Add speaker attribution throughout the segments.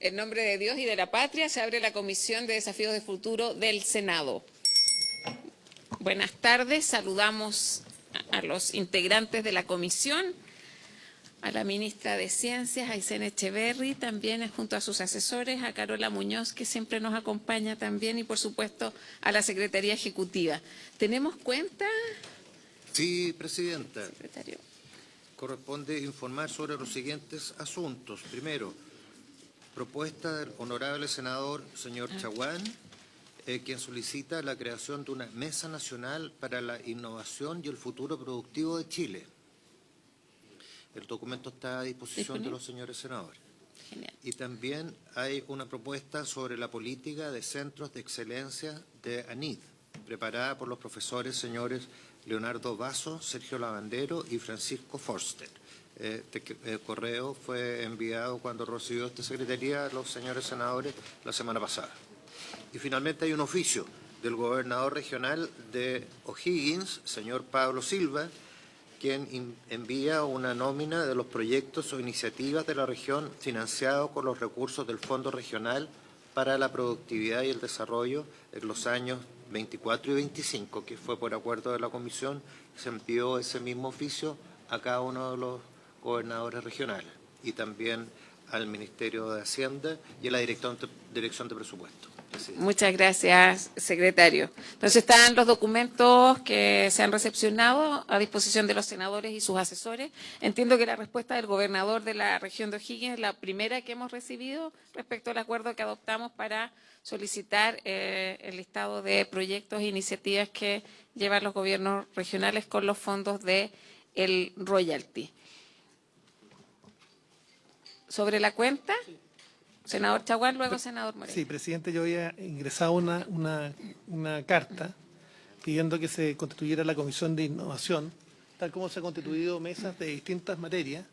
Speaker 1: En nombre de Dios y de la patria se abre la Comisión de Desafíos de Futuro del Senado. Buenas tardes, saludamos a los integrantes de la comisión, a la ministra de Ciencias, Aysén Echeverry, también junto a sus asesores, a Carola Muñoz, que siempre nos acompaña también, y por supuesto a la Secretaría Ejecutiva. ¿Tenemos cuenta?
Speaker 2: Sí, Presidenta.
Speaker 1: Secretario.
Speaker 2: Corresponde informar sobre los siguientes asuntos. Primero, propuesta del honorable senador señor Chaguán, quien solicita la creación de una Mesa Nacional para la Innovación y el Futuro Productivo de Chile. El documento está a disposición de los señores senadores.
Speaker 1: Genial.
Speaker 2: Y también hay una propuesta sobre la política de centros de excelencia de ANID, preparada por los profesores señores Leonardo Basso, Sergio Lavandero y Francisco Forster. El correo fue enviado cuando recibió esta secretaría a los señores senadores la semana pasada. Y finalmente hay un oficio del gobernador regional de O'Higgins, señor Pablo Silva, quien envía una nómina de los proyectos o iniciativas de la región financiados con los recursos del Fondo Regional para la Productividad y el Desarrollo en los años 24 y 25, que fue por acuerdo de la Comisión, se envió ese mismo oficio a cada uno de los gobernadores regionales y también al Ministerio de Hacienda y a la Dirección de Presupuesto.
Speaker 1: Muchas gracias, secretario. Entonces están los documentos que se han recepcionado a disposición de los senadores y sus asesores. Entiendo que la respuesta del gobernador de la región de O'Higgins es la primera que hemos recibido respecto al acuerdo que adoptamos para solicitar el listado de proyectos e iniciativas que llevan los gobiernos regionales con los fondos de el royalty. ¿Sobre la cuenta? Sí. Senador Chaguán, luego senador Moreno.
Speaker 3: Sí, presidente, yo había ingresado una carta pidiendo que se constituyera la Comisión de Innovación, tal como se han constituido mesas de distintas materias.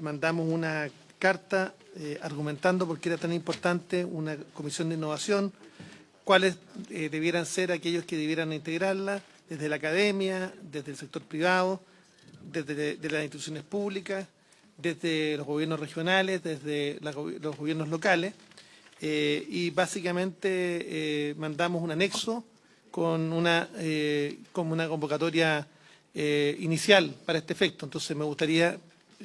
Speaker 3: Mandamos una carta argumentando por qué era tan importante una Comisión de Innovación, cuáles debieran ser aquellos que debieran integrarla, desde la academia, desde el sector privado, desde las instituciones públicas, desde los gobiernos regionales, desde los gobiernos locales, y básicamente mandamos un anexo con una convocatoria inicial para este efecto. Entonces me gustaría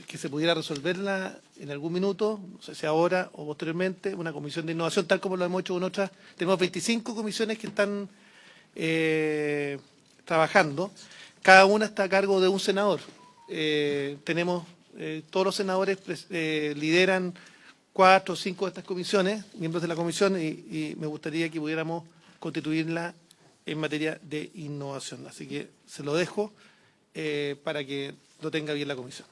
Speaker 3: que se pudiera resolverla en algún minuto, no sé si ahora o posteriormente, una comisión de innovación, tal como lo hemos hecho con otras. Tenemos 25 comisiones que están trabajando, cada una está a cargo de un senador. Todos los senadores lideran 4 o 5 de estas comisiones, miembros de la comisión, y me gustaría que pudiéramos constituirla en materia de innovación. Así que se lo dejo para que lo tenga bien la comisión.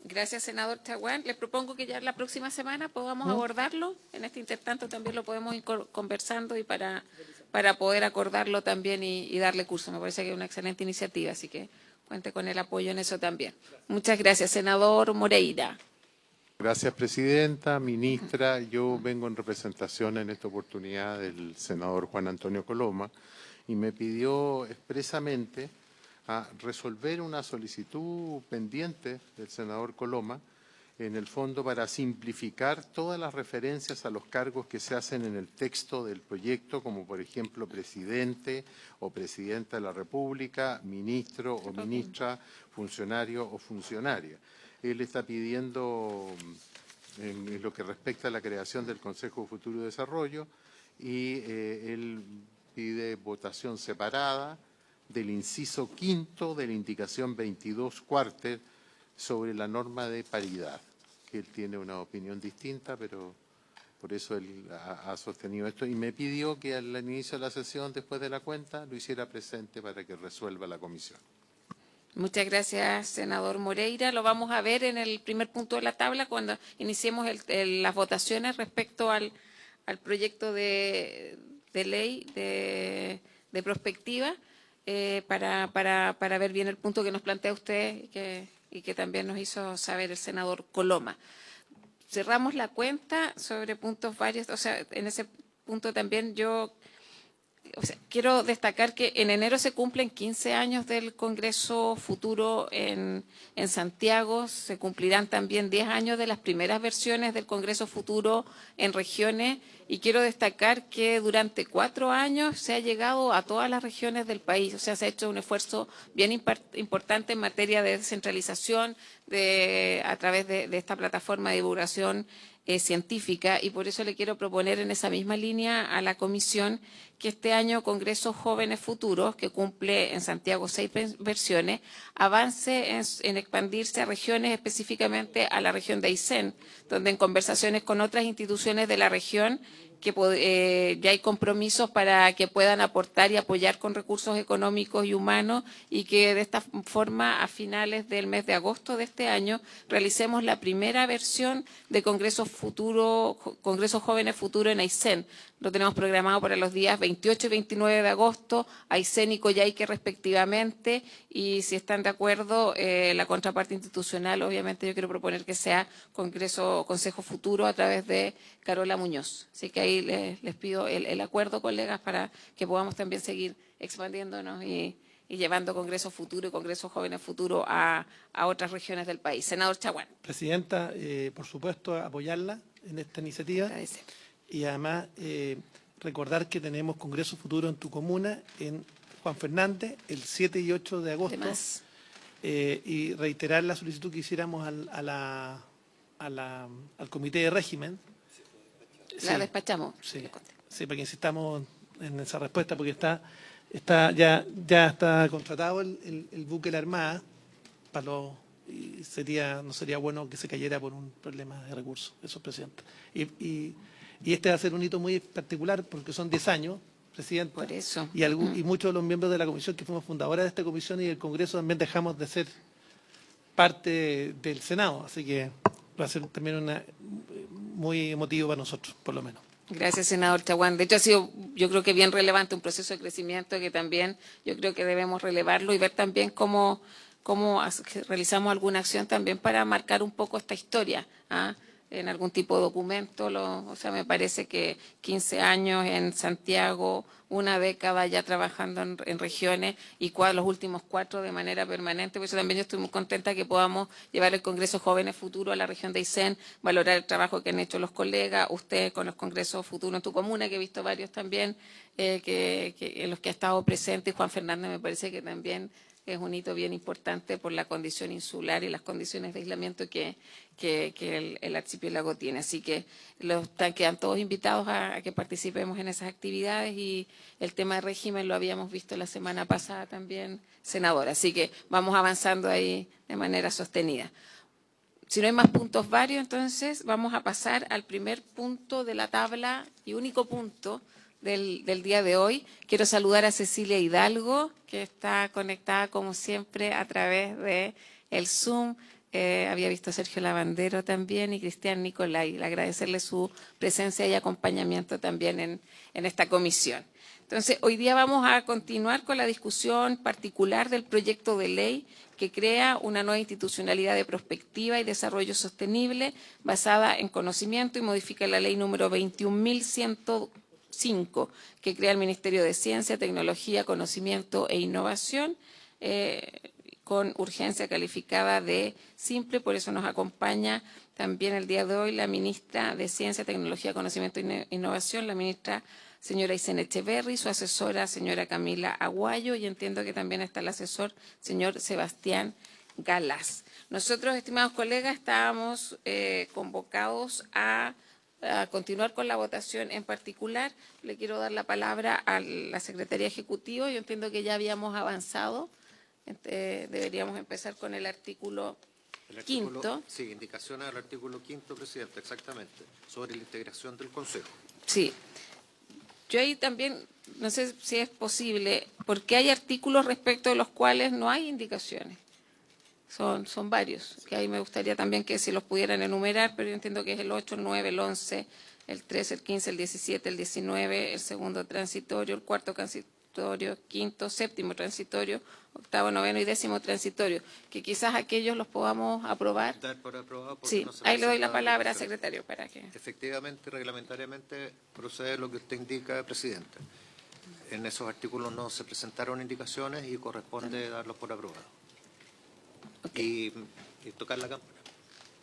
Speaker 1: Gracias, senador Chaguán. Les propongo que ya la próxima semana podamos abordarlo. En este intertanto también lo podemos ir conversando y para poder acordarlo también y darle curso. Me parece que es una excelente iniciativa, así que cuente con el apoyo en eso también. Muchas gracias, senador Moreira.
Speaker 4: Gracias, presidenta, ministra. Yo vengo en representación en esta oportunidad del senador Juan Antonio Coloma y me pidió expresamente a resolver una solicitud pendiente del senador Coloma, en el fondo para simplificar todas las referencias a los cargos que se hacen en el texto del proyecto, como por ejemplo presidente o presidenta de la República, ministro o ministra, funcionario o funcionaria. Él está pidiendo, en lo que respecta a la creación del Consejo de Futuro y Desarrollo, y él pide votación separada del inciso quinto de la indicación 22 cuarter sobre la norma de paridad, que él tiene una opinión distinta, pero por eso él ha sostenido esto, y me pidió que al inicio de la sesión, después de la cuenta, lo hiciera presente para que resuelva la comisión.
Speaker 1: Muchas gracias, senador Moreira. Lo vamos a ver en el primer punto de la tabla cuando iniciemos las votaciones respecto al proyecto de ley de prospectiva, para ver bien el punto que nos plantea usted y que también nos hizo saber el senador Coloma. Cerramos la cuenta sobre puntos varios, o sea, en ese punto también yo o sea, quiero destacar que en enero se cumplen 15 años del Congreso Futuro en Santiago. Se cumplirán también 10 años de las primeras versiones del Congreso Futuro en regiones. Y quiero destacar que durante 4 años se ha llegado a todas las regiones del país. O sea, se ha hecho un esfuerzo bien importante en materia de descentralización a través de esta plataforma de divulgación científica, y por eso le quiero proponer en esa misma línea a la Comisión que este año Congreso Jóvenes Futuros, que cumple en Santiago 6 versiones, avance en expandirse a regiones, específicamente a la región de Aysén, donde en conversaciones con otras instituciones de la región que ya hay compromisos para que puedan aportar y apoyar con recursos económicos y humanos, y que de esta forma a finales del mes de agosto de este año realicemos la primera versión de Congreso Jóvenes Futuro en Aysén. Lo tenemos programado para los días 28 y 29 de agosto, Aysén y Coyhaique respectivamente, y si están de acuerdo, la contraparte institucional, obviamente yo quiero proponer que sea Consejo Futuro a través de Carola Muñoz. Así que ahí les pido el acuerdo, colegas, para que podamos también seguir expandiéndonos y llevando Congreso Futuro y Congreso Jóvenes Futuro a otras regiones del país. Senador Chaguán.
Speaker 3: Presidenta, por supuesto, apoyarla en esta iniciativa.
Speaker 1: Agradece.
Speaker 3: Y además recordar que tenemos Congreso Futuro en tu comuna, en Juan Fernández, el 7 y 8 de agosto.
Speaker 1: Además,
Speaker 3: Y reiterar la solicitud que hiciéramos al Comité de Régimen.
Speaker 1: la despachamos.
Speaker 3: Sí, para que insistamos en esa respuesta, porque ya está contratado el buque de la Armada y no sería bueno que se cayera por un problema de recursos. Eso, presidente. Y este va a ser un hito muy particular porque son 10 años, presidente.
Speaker 1: Por eso.
Speaker 3: Y muchos de los miembros de la comisión que fuimos fundadores de esta comisión y del Congreso también dejamos de ser parte del Senado. Así que va a ser también muy emotivo para nosotros, por lo menos.
Speaker 1: Gracias, senador Chaguán. De hecho, ha sido, yo creo que bien relevante, un proceso de crecimiento que también yo creo que debemos relevarlo y ver también cómo realizamos alguna acción también para marcar un poco esta historia, en algún tipo de documento. O sea, me parece que 15 años en Santiago, una década ya trabajando en regiones y los últimos 4 de manera permanente. Por eso también yo estoy muy contenta que podamos llevar el Congreso Jóvenes Futuro a la región de Aysén, valorar el trabajo que han hecho los colegas, usted con los Congresos Futuro en tu comuna, que he visto varios también, en los que ha estado presente, y Juan Fernández me parece que también es un hito bien importante por la condición insular y las condiciones de aislamiento que el archipiélago tiene. Así que quedan todos invitados a que participemos en esas actividades, y el tema de régimen lo habíamos visto la semana pasada también, senadora. Así que vamos avanzando ahí de manera sostenida. Si no hay más puntos varios, entonces vamos a pasar al primer punto de la tabla y único punto del día de hoy. Quiero saludar a Cecilia Hidalgo, que está conectada como siempre a través de el Zoom. Había visto a Sergio Lavandero también y Cristian Nicolai. Agradecerle su presencia y acompañamiento también en esta comisión. Entonces, hoy día vamos a continuar con la discusión particular del proyecto de ley que crea una nueva institucionalidad de prospectiva y desarrollo sostenible basada en conocimiento y modifica la ley número 21.105, que crea el Ministerio de Ciencia, Tecnología, Conocimiento e Innovación, con urgencia calificada de simple. Por eso nos acompaña también el día de hoy la ministra de Ciencia, Tecnología, Conocimiento e Innovación, la ministra señora Aysén Echeverri, su asesora señora Camila Aguayo, y entiendo que también está el asesor señor Sebastián Galás. Nosotros, estimados colegas, estábamos convocados a continuar con la votación. En particular, le quiero dar la palabra a la Secretaría Ejecutiva. Yo entiendo que ya habíamos avanzado. Deberíamos empezar con el artículo quinto.
Speaker 2: Sí, indicaciones al artículo 5, presidente, exactamente, sobre la integración del Consejo.
Speaker 1: Sí. Yo ahí también, no sé si es posible, porque hay artículos respecto de los cuales no hay indicaciones. Son varios, que ahí me gustaría también que se los pudieran enumerar, pero yo entiendo que es el 8, el 9, el 11, el 13, el 15, el 17, el 19, el segundo transitorio, el cuarto transitorio, quinto, séptimo transitorio, octavo, noveno y décimo transitorio, que quizás aquellos los podamos aprobar.
Speaker 2: Dar por aprobado porque
Speaker 1: Sí,
Speaker 2: no se
Speaker 1: ahí le doy la
Speaker 2: presentaron
Speaker 1: palabra,
Speaker 2: indicaciones.
Speaker 1: secretario, para que...
Speaker 2: Efectivamente, reglamentariamente, procede lo que usted indica, presidente. en esos artículos no se presentaron indicaciones y corresponde darlos por aprobados. Y tocar la cámara.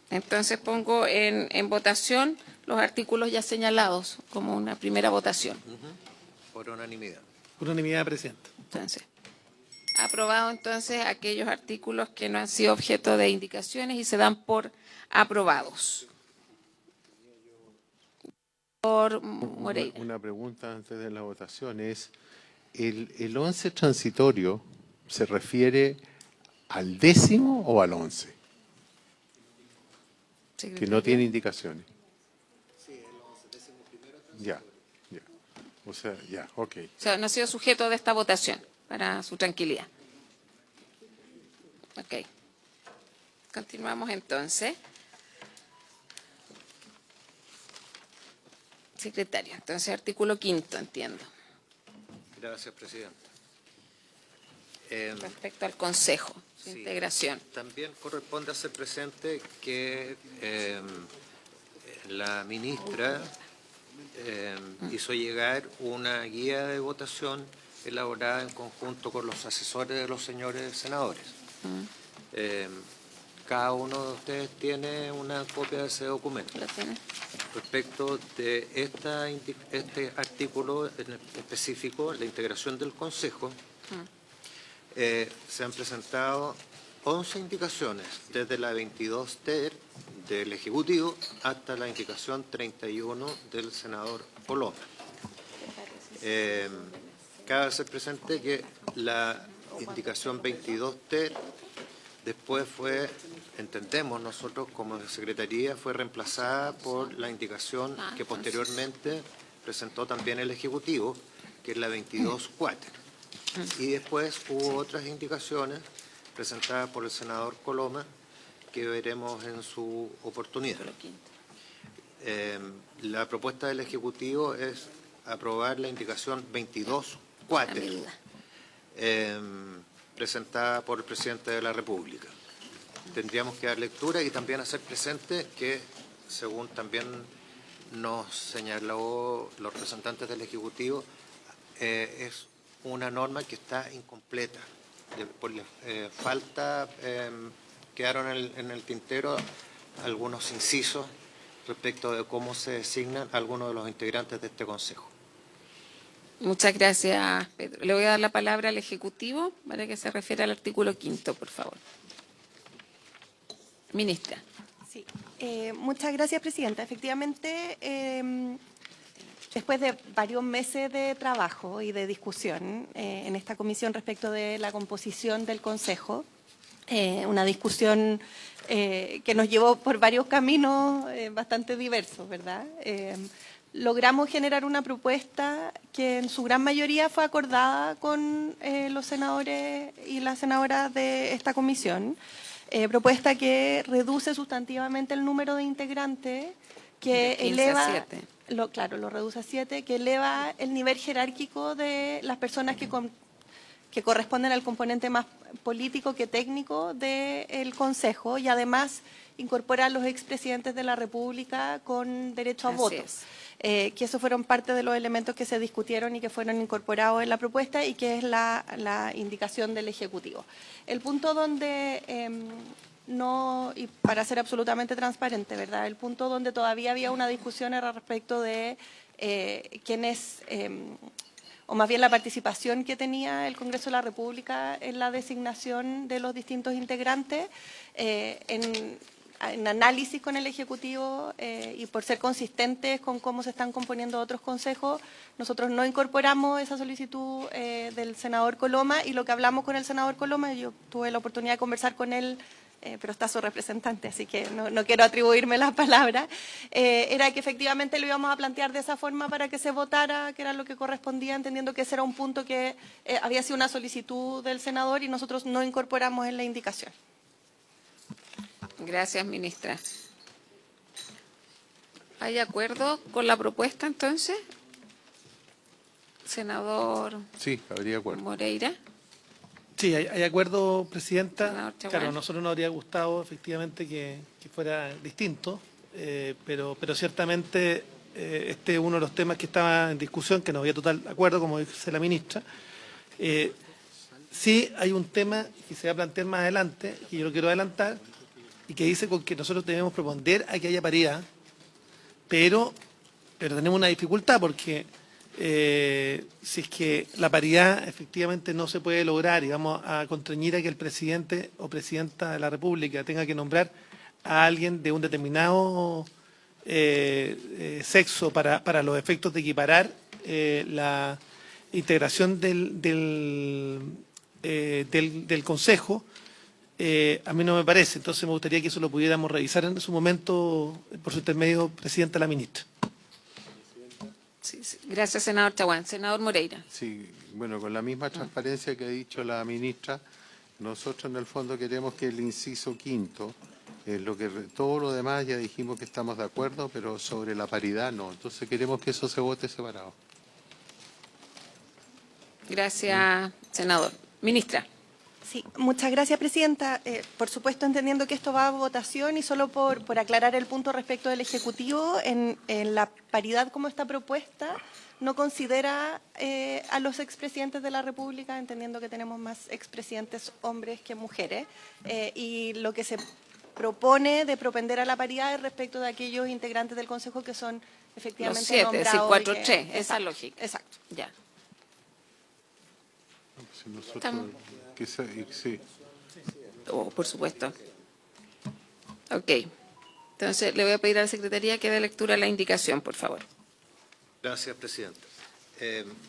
Speaker 1: Entonces pongo en votación los artículos ya señalados como una primera votación.
Speaker 2: Por unanimidad.
Speaker 3: Por unanimidad, presidenta.
Speaker 1: Entonces, aprobado entonces aquellos artículos que no han sido objeto de indicaciones y se dan por aprobados. Por Moreira.
Speaker 4: Una pregunta antes de la votación es, ¿el 11 transitorio se refiere al 10º o al 11? Que no tiene indicaciones.
Speaker 2: Sí, el 11, 11º.
Speaker 4: Ya. O sea, ya, ok.
Speaker 1: O sea, no ha sido sujeto de esta votación, para su tranquilidad. Ok. Continuamos entonces. Secretario, entonces artículo 5º, entiendo.
Speaker 2: Gracias, Presidenta.
Speaker 1: Respecto al Consejo de
Speaker 2: Sí.
Speaker 1: Integración.
Speaker 2: También corresponde hacer presente que la ministra hizo llegar una guía de votación elaborada en conjunto con los asesores de los señores senadores. Cada uno de ustedes tiene una copia de ese documento.
Speaker 1: ¿Lo tiene?
Speaker 2: Respecto de este artículo en específico, la integración del Consejo, se han presentado 11 indicaciones, desde la 22 ter del Ejecutivo hasta la indicación 31 del senador Coloma. Cabe hacer presente que la indicación 22 ter después fue, entendemos nosotros como Secretaría, fue reemplazada por la indicación que posteriormente presentó también el Ejecutivo, que es la 22 cuater. Y después hubo otras indicaciones presentadas por el senador Coloma que veremos en su oportunidad. La propuesta del Ejecutivo es aprobar la indicación 22 cuater, presentada por el Presidente de la República. Tendríamos que dar lectura y también hacer presente que, según también nos señaló los representantes del Ejecutivo, es una norma que está incompleta. Por falta, quedaron en el tintero algunos incisos respecto de cómo se designan algunos de los integrantes de este Consejo.
Speaker 1: Muchas gracias, Pedro. Le voy a dar la palabra al Ejecutivo para que se refiera al artículo 5º, por favor. Ministra.
Speaker 5: Sí, muchas gracias, Presidenta. Efectivamente, después de varios meses de trabajo y de discusión en esta comisión respecto de la composición del Consejo, una discusión que nos llevó por varios caminos bastante diversos, ¿verdad? Logramos generar una propuesta que en su gran mayoría fue acordada con los senadores y las senadoras de esta comisión, propuesta que reduce sustantivamente el número de integrantes, que
Speaker 1: De 15 a
Speaker 5: eleva,
Speaker 1: 7.
Speaker 5: lo reduce a 7, que eleva el nivel jerárquico de las personas que corresponden al componente más político que técnico del Consejo, y además incorpora a los expresidentes de la República con derecho a
Speaker 1: Así
Speaker 5: voto.
Speaker 1: es.
Speaker 5: Que esos fueron parte de los elementos que se discutieron y que fueron incorporados en la propuesta y que es la indicación del Ejecutivo. El punto donde no, y para ser absolutamente transparente, ¿verdad? El punto donde todavía había una discusión era respecto de quiénes, o más bien la participación que tenía el Congreso de la República en la designación de los distintos integrantes, en análisis con el Ejecutivo y por ser consistentes con cómo se están componiendo otros consejos, nosotros no incorporamos esa solicitud del senador Coloma, y lo que hablamos con el senador Coloma, yo tuve la oportunidad de conversar con él, pero está su representante, así que no quiero atribuirme la palabra, era que efectivamente lo íbamos a plantear de esa forma para que se votara, que era lo que correspondía, entendiendo que ese era un punto que había sido una solicitud del senador y nosotros no incorporamos en la indicación.
Speaker 1: Gracias, ministra. ¿Hay acuerdo con la propuesta, entonces? Senador
Speaker 4: Sí, habría acuerdo.
Speaker 1: Moreira.
Speaker 3: Sí, hay acuerdo, Presidenta.
Speaker 1: Senador Chaguán.
Speaker 3: Claro, a nosotros nos habría gustado efectivamente que fuera distinto, pero ciertamente este es uno de los temas que estaba en discusión, que no había total acuerdo, como dice la ministra. Sí hay un tema que se va a plantear más adelante, que yo lo quiero adelantar, y que dice con que nosotros debemos proponder a que haya paridad, pero tenemos una dificultad porque si es que la paridad efectivamente no se puede lograr y vamos a constreñir a que el presidente o presidenta de la República tenga que nombrar a alguien de un determinado sexo para los efectos de equiparar la integración del Consejo, a mí no me parece. Entonces me gustaría que eso lo pudiéramos revisar en su momento, por su intermedio, presidenta la ministra.
Speaker 1: Sí, sí. Gracias, senador Chaguán. Senador Moreira.
Speaker 4: Sí, bueno, con la misma transparencia que ha dicho la ministra, nosotros en el fondo queremos que el inciso quinto, todo lo demás ya dijimos que estamos de acuerdo, pero sobre la paridad no. Entonces queremos que eso se vote separado.
Speaker 1: Gracias, senador. Ministra.
Speaker 5: Sí, muchas gracias, presidenta. Por supuesto, entendiendo que esto va a votación y solo por aclarar el punto respecto del Ejecutivo, en la paridad como está propuesta, no considera a los expresidentes de la República, entendiendo que tenemos más expresidentes hombres que mujeres, y lo que se propone de propender a la paridad es respecto de aquellos integrantes del Consejo que son efectivamente
Speaker 1: Los 7, es decir,
Speaker 5: nombrados.
Speaker 1: 4-3, esa
Speaker 5: Exacto,
Speaker 1: lógica.
Speaker 5: Exacto.
Speaker 1: Ya.
Speaker 4: Si nosotros,
Speaker 1: Estamos.
Speaker 4: sí.
Speaker 1: Oh, por supuesto. Ok. Entonces, le voy a pedir a la Secretaría que dé lectura a la indicación, por favor.
Speaker 2: Gracias, Presidenta.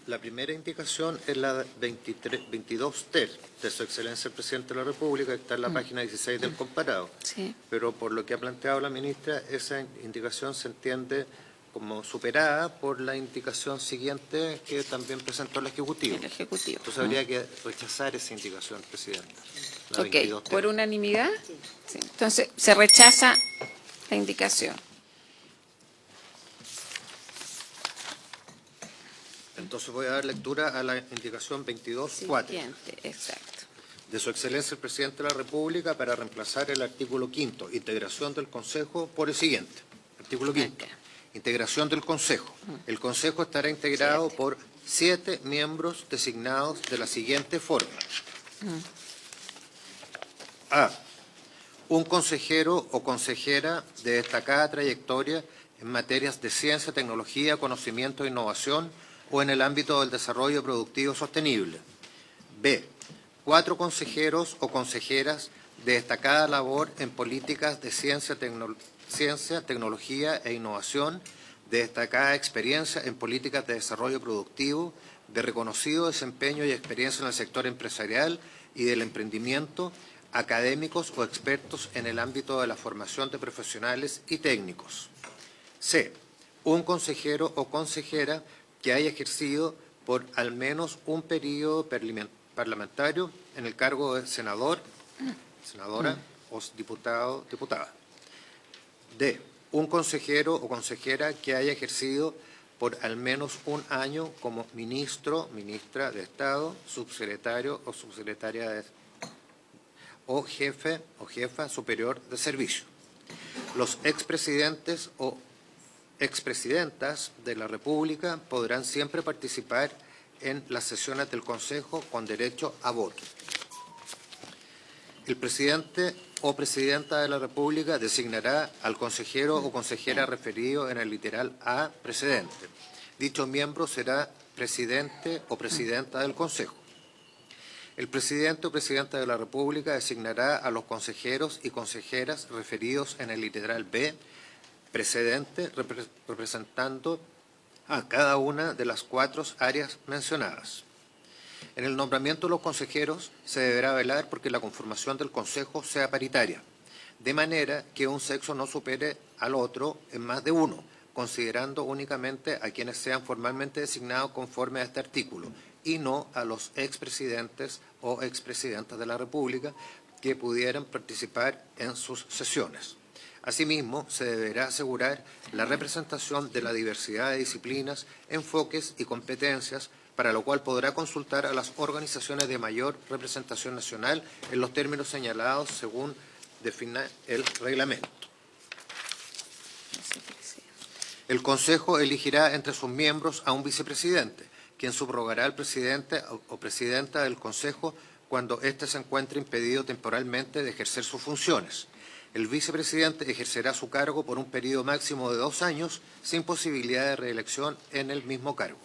Speaker 2: La primera indicación es la 22 ter de Su Excelencia el Presidente de la República, que está en la página 16 del comparado.
Speaker 1: Sí.
Speaker 2: Pero por lo que ha planteado la ministra, esa indicación se entiende como superada por la indicación siguiente que también presentó el Ejecutivo.
Speaker 1: El Ejecutivo.
Speaker 2: Entonces habría que rechazar esa indicación, Presidenta. La
Speaker 1: Ok,
Speaker 2: 22 ter.
Speaker 1: ¿por unanimidad? Sí. Entonces, se rechaza la indicación.
Speaker 2: Entonces voy a dar lectura a la indicación 22.4
Speaker 1: Siguiente, exacto.
Speaker 2: de Su Excelencia el Presidente de la República para reemplazar el artículo 5º, integración del Consejo, por el siguiente. Artículo 5º,
Speaker 1: Acá.
Speaker 2: integración del Consejo. El Consejo estará integrado por 7 miembros designados de la siguiente forma. A. Un consejero o consejera de destacada trayectoria en materias de ciencia, tecnología, conocimiento e innovación o en el ámbito del desarrollo productivo sostenible. B. 4 consejeros o consejeras de destacada labor en políticas de ciencia, tecnología e innovación, de destacada experiencia en políticas de desarrollo productivo, de reconocido desempeño y experiencia en el sector empresarial y del emprendimiento, académicos o expertos en el ámbito de la formación de profesionales y técnicos. C. Un consejero o consejera que haya ejercido por al menos un periodo parlamentario en el cargo de senador, senadora o diputado, diputada. D. Un consejero o consejera que haya ejercido por al menos un año como ministro, ministra de Estado, subsecretario o subsecretaria o jefe o jefa superior de servicio. Los expresidentes o expresidentas de la República podrán siempre participar en las sesiones del Consejo con derecho a voto. El presidente o presidenta de la República designará al consejero o consejera referido en el literal A precedente. Dicho miembro será presidente o presidenta del Consejo. El presidente o presidenta de la República designará a los consejeros y consejeras referidos en el literal B precedente, representando a cada una de las 4 áreas mencionadas. En el nombramiento de los consejeros se deberá velar porque la conformación del Consejo sea paritaria, de manera que un sexo no supere al otro en más de uno, considerando únicamente a quienes sean formalmente designados conforme a este artículo, y no a los expresidentes o expresidentas de la República que pudieran participar en sus sesiones. Asimismo, se deberá asegurar la representación de la diversidad de disciplinas, enfoques y competencias, para lo cual podrá consultar a las organizaciones de mayor representación nacional en los términos señalados según defina el reglamento. El Consejo elegirá entre sus miembros a un vicepresidente, quien subrogará al presidente o presidenta del Consejo cuando éste se encuentre impedido temporalmente de ejercer sus funciones. El vicepresidente ejercerá su cargo por un periodo máximo de 2 años, sin posibilidad de reelección en el mismo cargo.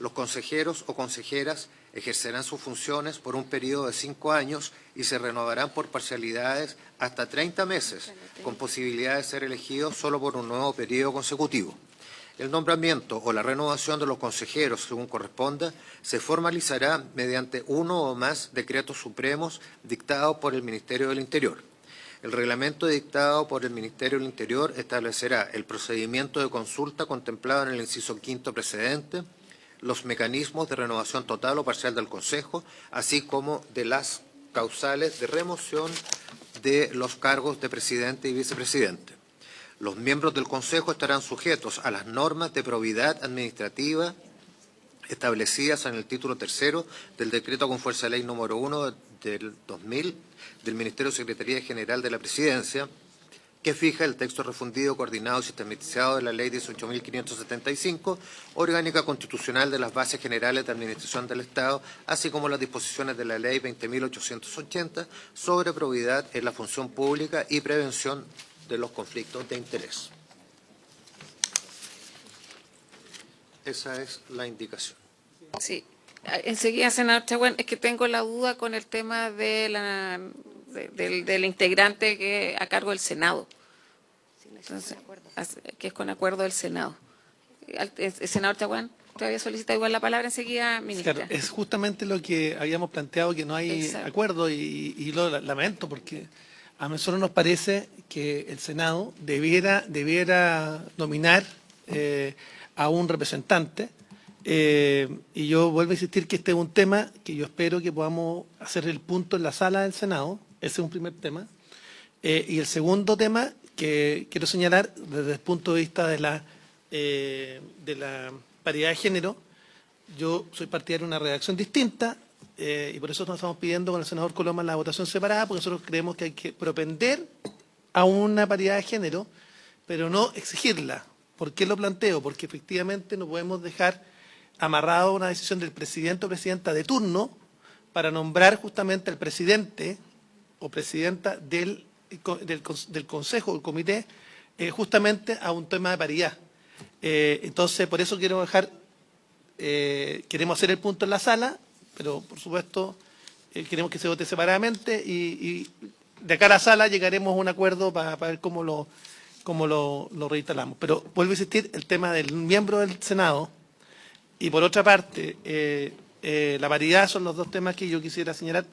Speaker 2: Los consejeros o consejeras ejercerán sus funciones por un periodo de 5 años y se renovarán por parcialidades hasta 30 meses, con posibilidad de ser elegidos solo por un nuevo periodo consecutivo. El nombramiento o la renovación de los consejeros, según corresponda, se formalizará mediante uno o más decretos supremos dictados por el Ministerio del Interior. El reglamento dictado por el Ministerio del Interior establecerá el procedimiento de consulta contemplado en el inciso 5º precedente, los mecanismos de renovación total o parcial del Consejo, así como de las causales de remoción de los cargos de presidente y vicepresidente. Los miembros del Consejo estarán sujetos a las normas de probidad administrativa establecidas en el título 3º del Decreto con fuerza de ley número 1 del 2000 del Ministerio de Secretaría General de la Presidencia, que fija el texto refundido, coordinado y sistematizado de la Ley 18.575, orgánica constitucional de las bases generales de administración del Estado, así como las disposiciones de la Ley 20.880 sobre probidad en la función pública y prevención de los conflictos de interés. Esa es la indicación.
Speaker 1: Sí. Enseguida, senador Chaguán, es que tengo la duda con el tema de del integrante que a cargo del Senado. Entonces, que es con acuerdo del Senado. El senador Chaguán, ¿te había solicitado igual la palabra enseguida, ministra?
Speaker 3: Claro, es justamente lo que habíamos planteado, que no hay
Speaker 1: Exacto.
Speaker 3: acuerdo y lo lamento porque a nosotros nos parece que el Senado debiera nominar a un representante y yo vuelvo a insistir que este es un tema que yo espero que podamos hacer el punto en la sala del Senado. Ese es un primer tema. Y el segundo tema que quiero señalar desde el punto de vista de la paridad de género, yo soy partidario de una redacción distinta y por eso nos estamos pidiendo con el senador Coloma la votación separada, porque nosotros creemos que hay que propender a una paridad de género, pero no exigirla. ¿Por qué lo planteo? Porque efectivamente no podemos dejar amarrado una decisión del presidente o presidenta de turno para nombrar justamente al presidente o presidenta del Consejo o del Comité justamente a un tema de paridad. Entonces, por eso quiero queremos hacer el punto en la sala, pero por supuesto queremos que se vote separadamente y de acá a la sala llegaremos a un acuerdo para ver cómo lo reinstalamos. Pero vuelvo a insistir, el tema del miembro del Senado y por otra parte la paridad son los dos temas que yo quisiera señalar.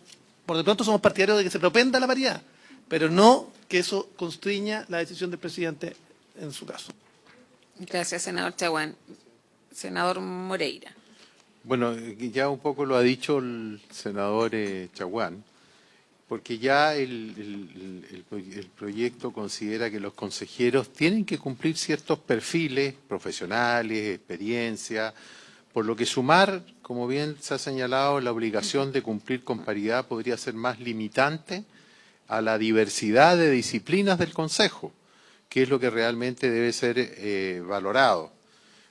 Speaker 3: Por de pronto somos partidarios de que se propenda la paridad, pero no que eso constriña la decisión del presidente en su caso.
Speaker 1: Gracias, senador Chaguán. Senador Moreira.
Speaker 4: Bueno, ya un poco lo ha dicho el senador Chaguán, porque ya el proyecto considera que los consejeros tienen que cumplir ciertos perfiles profesionales, experiencia, por lo que sumar, como bien se ha señalado, la obligación de cumplir con paridad podría ser más limitante a la diversidad de disciplinas del Consejo, que es lo que realmente debe ser valorado.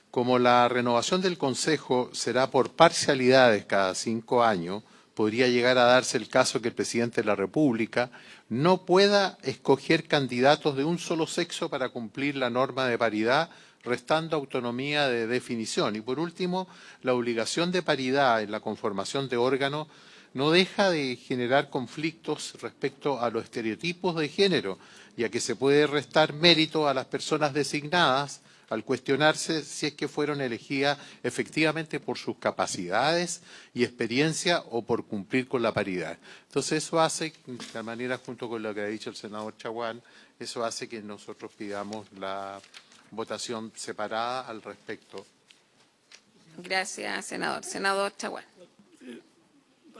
Speaker 4: Como la renovación del Consejo será por parcialidades cada 5 años, podría llegar a darse el caso que el presidente de la República no pueda escoger candidatos de un solo sexo para cumplir la norma de paridad, restando autonomía de definición. Y por último, la obligación de paridad en la conformación de órganos no deja de generar conflictos respecto a los estereotipos de género, ya que se puede restar mérito a las personas designadas al cuestionarse si es que fueron elegidas efectivamente por sus capacidades y experiencia o por cumplir con la paridad. Entonces eso hace, de esta manera, junto con lo que ha dicho el senador Chaguán, eso hace que nosotros pidamos la votación separada al respecto.
Speaker 1: Gracias, senador. Senador Chaguán.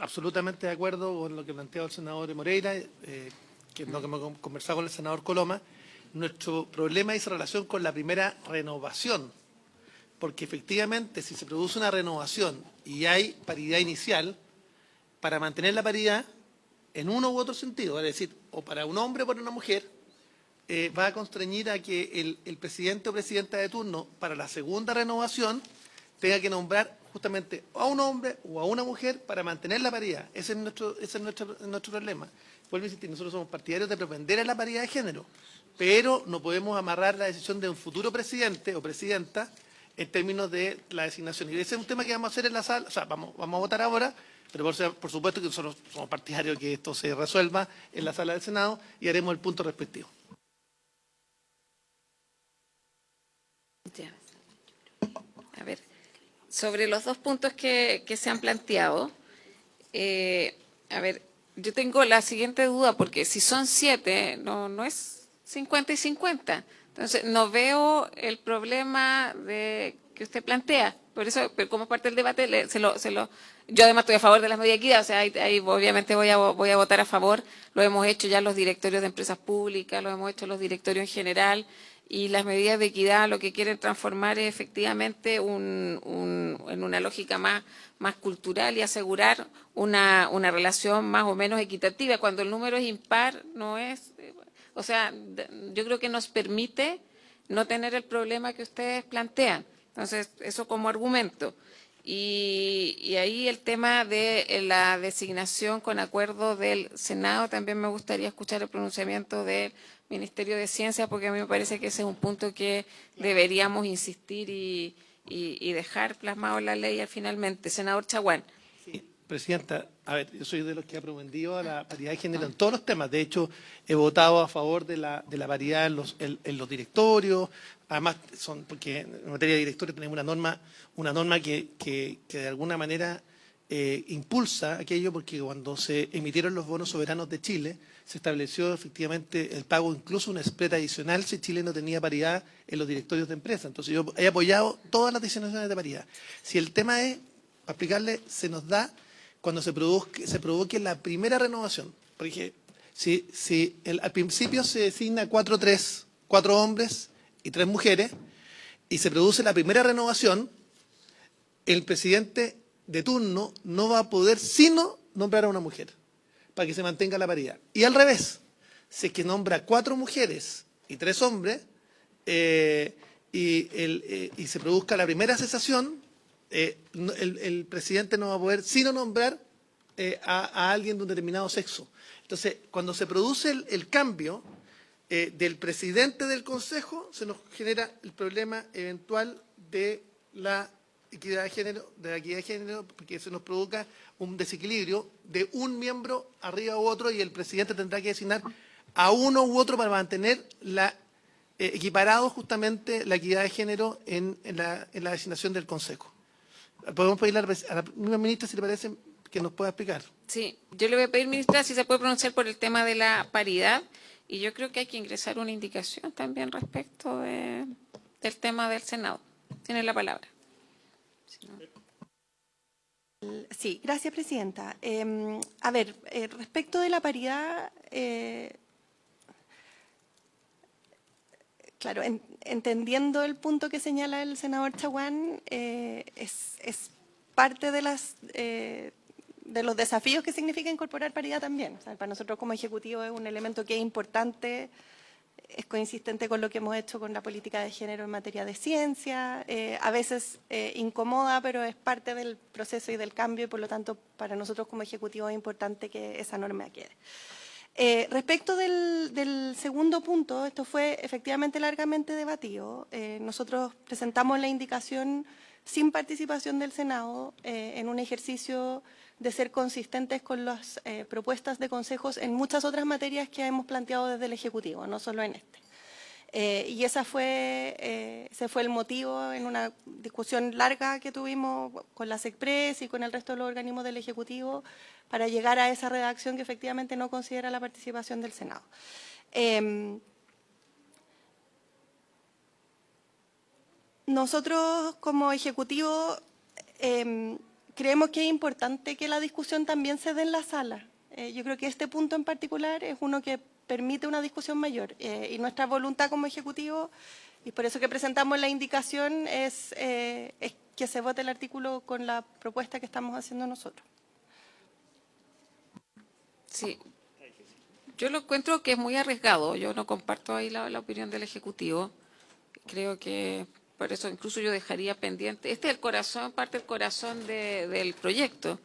Speaker 3: Absolutamente de acuerdo con lo que planteó el senador Moreira, que es lo que hemos conversado con el senador Coloma. Nuestro problema es en relación con la primera renovación, porque efectivamente si se produce una renovación y hay paridad inicial, para mantener la paridad en uno u otro sentido, es decir, o para un hombre o para una mujer, va a constreñir a que el presidente o presidenta de turno para la segunda renovación tenga que nombrar justamente a un hombre o a una mujer para mantener la paridad. Ese es nuestro problema. Vuelvo a insistir, nosotros somos partidarios de propender a la paridad de género, pero no podemos amarrar la decisión de un futuro presidente o presidenta en términos de la designación. Y ese es un tema que vamos a hacer en la sala, o sea, vamos a votar ahora, pero por supuesto que nosotros somos partidarios de que esto se resuelva en la sala del Senado y haremos el punto respectivo.
Speaker 1: Ya. A ver, sobre los dos puntos que se han planteado, a ver, yo tengo la siguiente duda, porque si son 7, no es 50 y 50. Entonces, no veo el problema que usted plantea. Por eso, pero como parte del debate, yo además estoy a favor de las medidas de equidad, o sea, ahí obviamente voy a votar a favor. Lo hemos hecho ya los directorios de empresas públicas, lo hemos hecho los directorios en general, y las medidas de equidad lo que quieren transformar es efectivamente en una lógica más cultural y asegurar una relación más o menos equitativa. Cuando el número es impar, no es... O sea, yo creo que nos permite no tener el problema que ustedes plantean. Entonces, eso como argumento. Y ahí el tema de la designación con acuerdo del Senado, también me gustaría escuchar el pronunciamiento del Ministerio de Ciencia, porque a mí me parece que ese es un punto que deberíamos insistir y dejar plasmado en la ley finalmente. Senador Chaguán.
Speaker 3: Sí, Presidenta, a ver, yo soy de los que ha promovido a la paridad de género en todos los temas. De hecho, he votado a favor de la paridad en los directorios. Además, porque en materia de directorio tenemos una norma que de alguna manera impulsa aquello, porque cuando se emitieron los bonos soberanos de Chile, se estableció efectivamente el pago, incluso un spread adicional si Chile no tenía paridad en los directorios de empresas. Entonces yo he apoyado todas las designaciones de paridad. Si el tema es aplicarle, se nos da cuando se provoque la primera renovación. Porque al principio se designa 4-3, 4 hombres y 3 mujeres, y se produce la primera renovación, el presidente de turno no va a poder sino nombrar a una mujer para que se mantenga la paridad. Y al revés, si es que nombra 4 mujeres y 3 hombres y se produzca la primera cesación, el presidente no va a poder sino nombrar a alguien de un determinado sexo. Entonces, cuando se produce el cambio del presidente del Consejo, se nos genera el problema eventual de la equidad de género, porque se nos provoca un desequilibrio de un miembro arriba u otro, y el presidente tendrá que designar a uno u otro para mantener equiparado justamente la equidad de género en la designación del Consejo. Podemos pedirle a la misma ministra, si le parece, que nos pueda explicar.
Speaker 1: Sí, yo le voy a pedir, ministra, si se puede pronunciar por el tema de la paridad, y yo creo que hay que ingresar una indicación también respecto del tema del Senado. Tiene la palabra.
Speaker 5: Sí, gracias, presidenta. A ver, respecto de la paridad, claro, entendiendo el punto que señala el senador Chaguán, es parte de los desafíos que significa incorporar paridad también. O sea, para nosotros como Ejecutivo es un elemento que es importante, es coincidente con lo que hemos hecho con la política de género en materia de ciencia, a veces incomoda, pero es parte del proceso y del cambio, y por lo tanto para nosotros como Ejecutivo es importante que esa norma quede. Respecto del segundo punto, esto fue efectivamente largamente debatido. Nosotros presentamos la indicación sin participación del Senado en un ejercicio de ser consistentes con las propuestas de consejos en muchas otras materias que hemos planteado desde el Ejecutivo, no solo en este. Y ese fue el motivo en una discusión larga que tuvimos con la SECPRES y con el resto de los organismos del Ejecutivo para llegar a esa redacción que efectivamente no considera la participación del Senado. Nosotros como Ejecutivo creemos que es importante que la discusión también se dé en la sala. Yo creo que este punto en particular es uno que permite una discusión mayor, y nuestra voluntad como Ejecutivo, y por eso que presentamos la indicación, es que se vote el artículo con la propuesta que estamos haciendo nosotros.
Speaker 1: Sí. Yo lo encuentro que es muy arriesgado. Yo no comparto ahí la opinión del Ejecutivo. Creo que por eso incluso yo dejaría pendiente. Este es el corazón, parte del corazón del proyecto.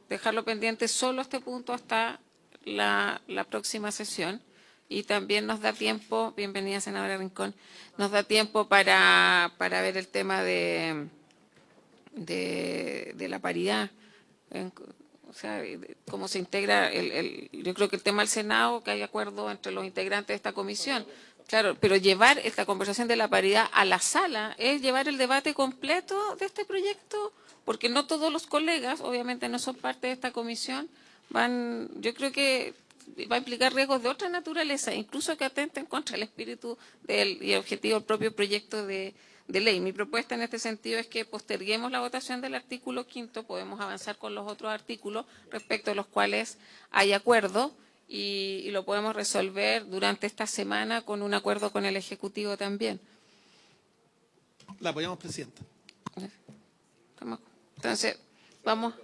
Speaker 1: Dejarlo pendiente solo este punto hasta la próxima sesión. Y también nos da tiempo, bienvenida senadora Rincón, nos da tiempo para ver el tema de la paridad. O sea, cómo se integra yo creo que el tema del Senado, que hay acuerdo entre los integrantes de esta comisión. Claro, pero llevar esta conversación de la paridad a la sala es llevar el debate completo de este proyecto, porque no todos los colegas, obviamente no son parte de esta comisión, yo creo que va a implicar riesgos de otra naturaleza, incluso que atenten contra el espíritu y el objetivo del propio proyecto de ley. Mi propuesta en este sentido es que posterguemos la votación del artículo 5º, podemos avanzar con los otros artículos respecto a los cuales hay acuerdo y lo podemos resolver durante esta semana con un acuerdo con el Ejecutivo también.
Speaker 3: La apoyamos, Presidenta.
Speaker 1: Entonces, vamos.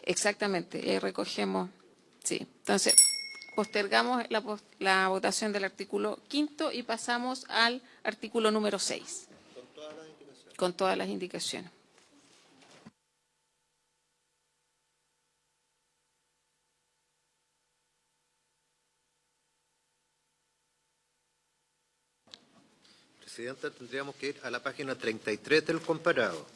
Speaker 1: Exactamente, recogemos. Sí, entonces postergamos la votación del artículo 5º y pasamos al artículo número 6. Con todas las indicaciones.
Speaker 2: Presidenta, tendríamos que ir a la página 33 del comparado.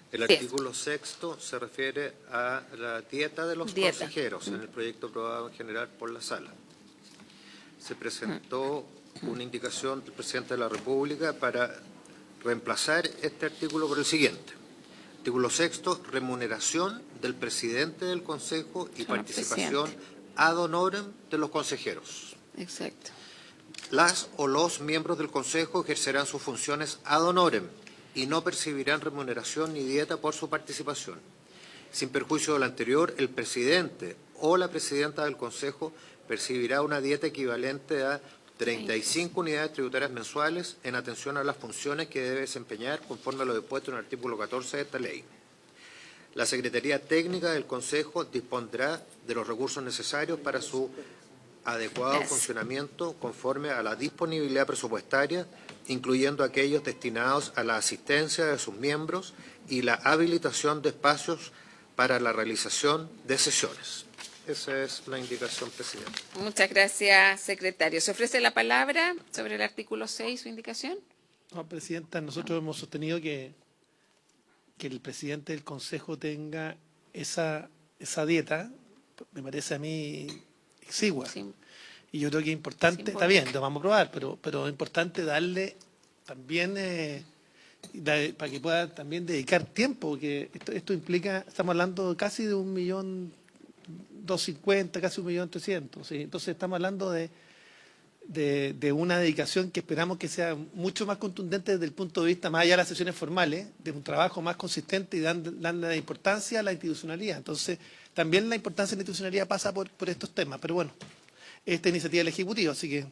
Speaker 2: El
Speaker 1: Sí.
Speaker 2: artículo 6º se refiere a la dieta de los consejeros en el proyecto aprobado en general por la sala. Se presentó una indicación del presidente de la República para reemplazar este artículo por el siguiente. Artículo 6º, remuneración del presidente del Consejo y
Speaker 1: Señor
Speaker 2: participación ad honorem de los consejeros.
Speaker 1: Exacto.
Speaker 2: Las o los miembros del Consejo ejercerán sus funciones ad honorem y no percibirán remuneración ni dieta por su participación. Sin perjuicio de lo anterior, el presidente o la presidenta del Consejo percibirá una dieta equivalente a 35 unidades tributarias mensuales en atención a las funciones que debe desempeñar conforme a lo dispuesto en el artículo 14 de esta ley. La Secretaría Técnica del Consejo dispondrá de los recursos necesarios para su adecuado funcionamiento conforme a la disponibilidad presupuestaria, incluyendo aquellos destinados a la asistencia de sus miembros y la habilitación de espacios para la realización de sesiones. Esa es la indicación, Presidente.
Speaker 1: Muchas gracias, secretario. ¿Se ofrece la palabra sobre el artículo 6, su indicación?
Speaker 3: No, Presidenta, nosotros hemos sostenido que el presidente del Consejo tenga esa dieta, me parece a mí exigua.
Speaker 1: Sí.
Speaker 3: Y yo creo que es importante, está bien, lo vamos a probar, pero es importante darle también, para que pueda también dedicar tiempo, porque esto implica, estamos hablando casi de 1.250.000, casi 1.300.000, ¿sí? Entonces estamos hablando de una dedicación que esperamos que sea mucho más contundente desde el punto de vista, más allá de las sesiones formales, de un trabajo más consistente y darle la importancia a la institucionalidad. Entonces, también la importancia de la institucionalidad pasa por estos temas, pero bueno, esta iniciativa del Ejecutivo, así que,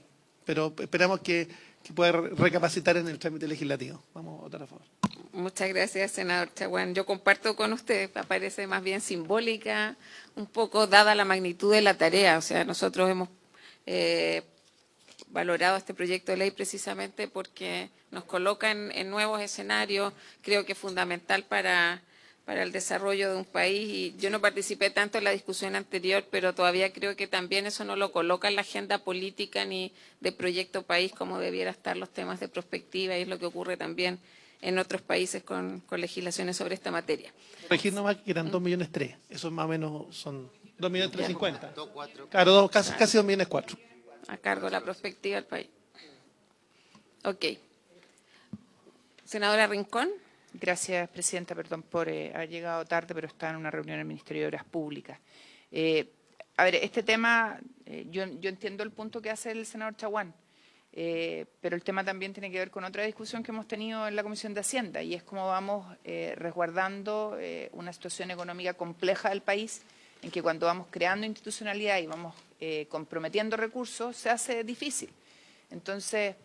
Speaker 3: pero esperamos que pueda recapacitar en el trámite legislativo. Vamos a votar a favor.
Speaker 1: Muchas gracias, senador Chaguán. Yo comparto con usted, parece más bien simbólica, un poco dada la magnitud de la tarea. O sea, nosotros hemos valorado este proyecto de ley precisamente porque nos coloca en nuevos escenarios. Creo que es fundamental para el desarrollo de un país. Y yo no participé tanto en la discusión anterior, pero todavía creo que también eso no lo coloca en la agenda política ni de proyecto país como debiera estar los temas de prospectiva, y es lo que ocurre también en otros países con legislaciones sobre esta materia.
Speaker 3: Corregir nomás que eran 2.3 millones, eso más o menos son 2.350.000.
Speaker 2: 2.4.
Speaker 3: Claro, casi 2.4 millones.
Speaker 1: A cargo de la prospectiva del país. Ok. Senadora Rincón.
Speaker 6: Gracias, Presidenta. Perdón por haber llegado tarde, pero estaba en una reunión en el Ministerio de Obras Públicas. A ver, este tema, yo entiendo el punto que hace el senador Chaguán, pero el tema también tiene que ver con otra discusión que hemos tenido en la Comisión de Hacienda, y es cómo vamos resguardando una situación económica compleja del país, en que cuando vamos creando institucionalidad y vamos comprometiendo recursos, se hace difícil. Entonces,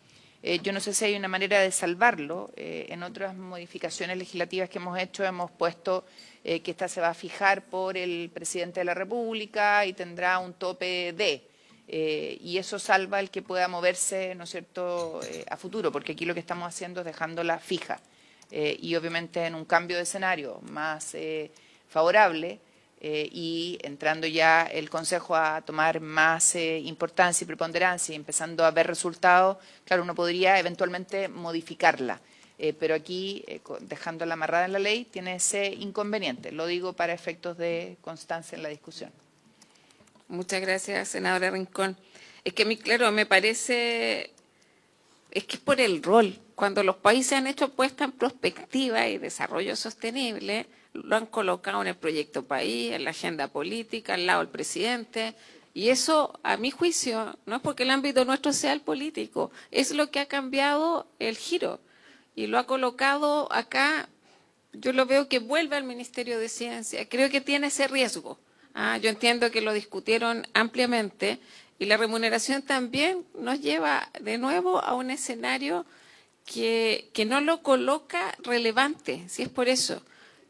Speaker 6: Yo no sé si hay una manera de salvarlo. En otras modificaciones legislativas que hemos hecho hemos puesto que esta se va a fijar por el presidente de la República y tendrá un tope de. Y eso salva el que pueda moverse, ¿no es cierto?, a futuro, porque aquí lo que estamos haciendo es dejándola fija. Y obviamente en un cambio de escenario más favorable, y entrando ya el Consejo a tomar más importancia y preponderancia y empezando a ver resultados, claro, uno podría eventualmente modificarla. Pero aquí, dejándola amarrada en la ley, tiene ese inconveniente. Lo digo para efectos de constancia en la discusión.
Speaker 1: Muchas gracias, senadora Rincón. Es que a mí, claro, me parece, es que es por el rol. Cuando los países han hecho puesta en perspectiva y desarrollo sostenible, lo han colocado en el proyecto país, en la agenda política, al lado del presidente. Y eso, a mi juicio, no es porque el ámbito nuestro sea el político, es lo que ha cambiado el giro. Y lo ha colocado acá, yo lo veo que vuelve al Ministerio de Ciencia. Creo que tiene ese riesgo. Yo entiendo que lo discutieron ampliamente y la remuneración también nos lleva de nuevo a un escenario que no lo coloca relevante, si es por eso.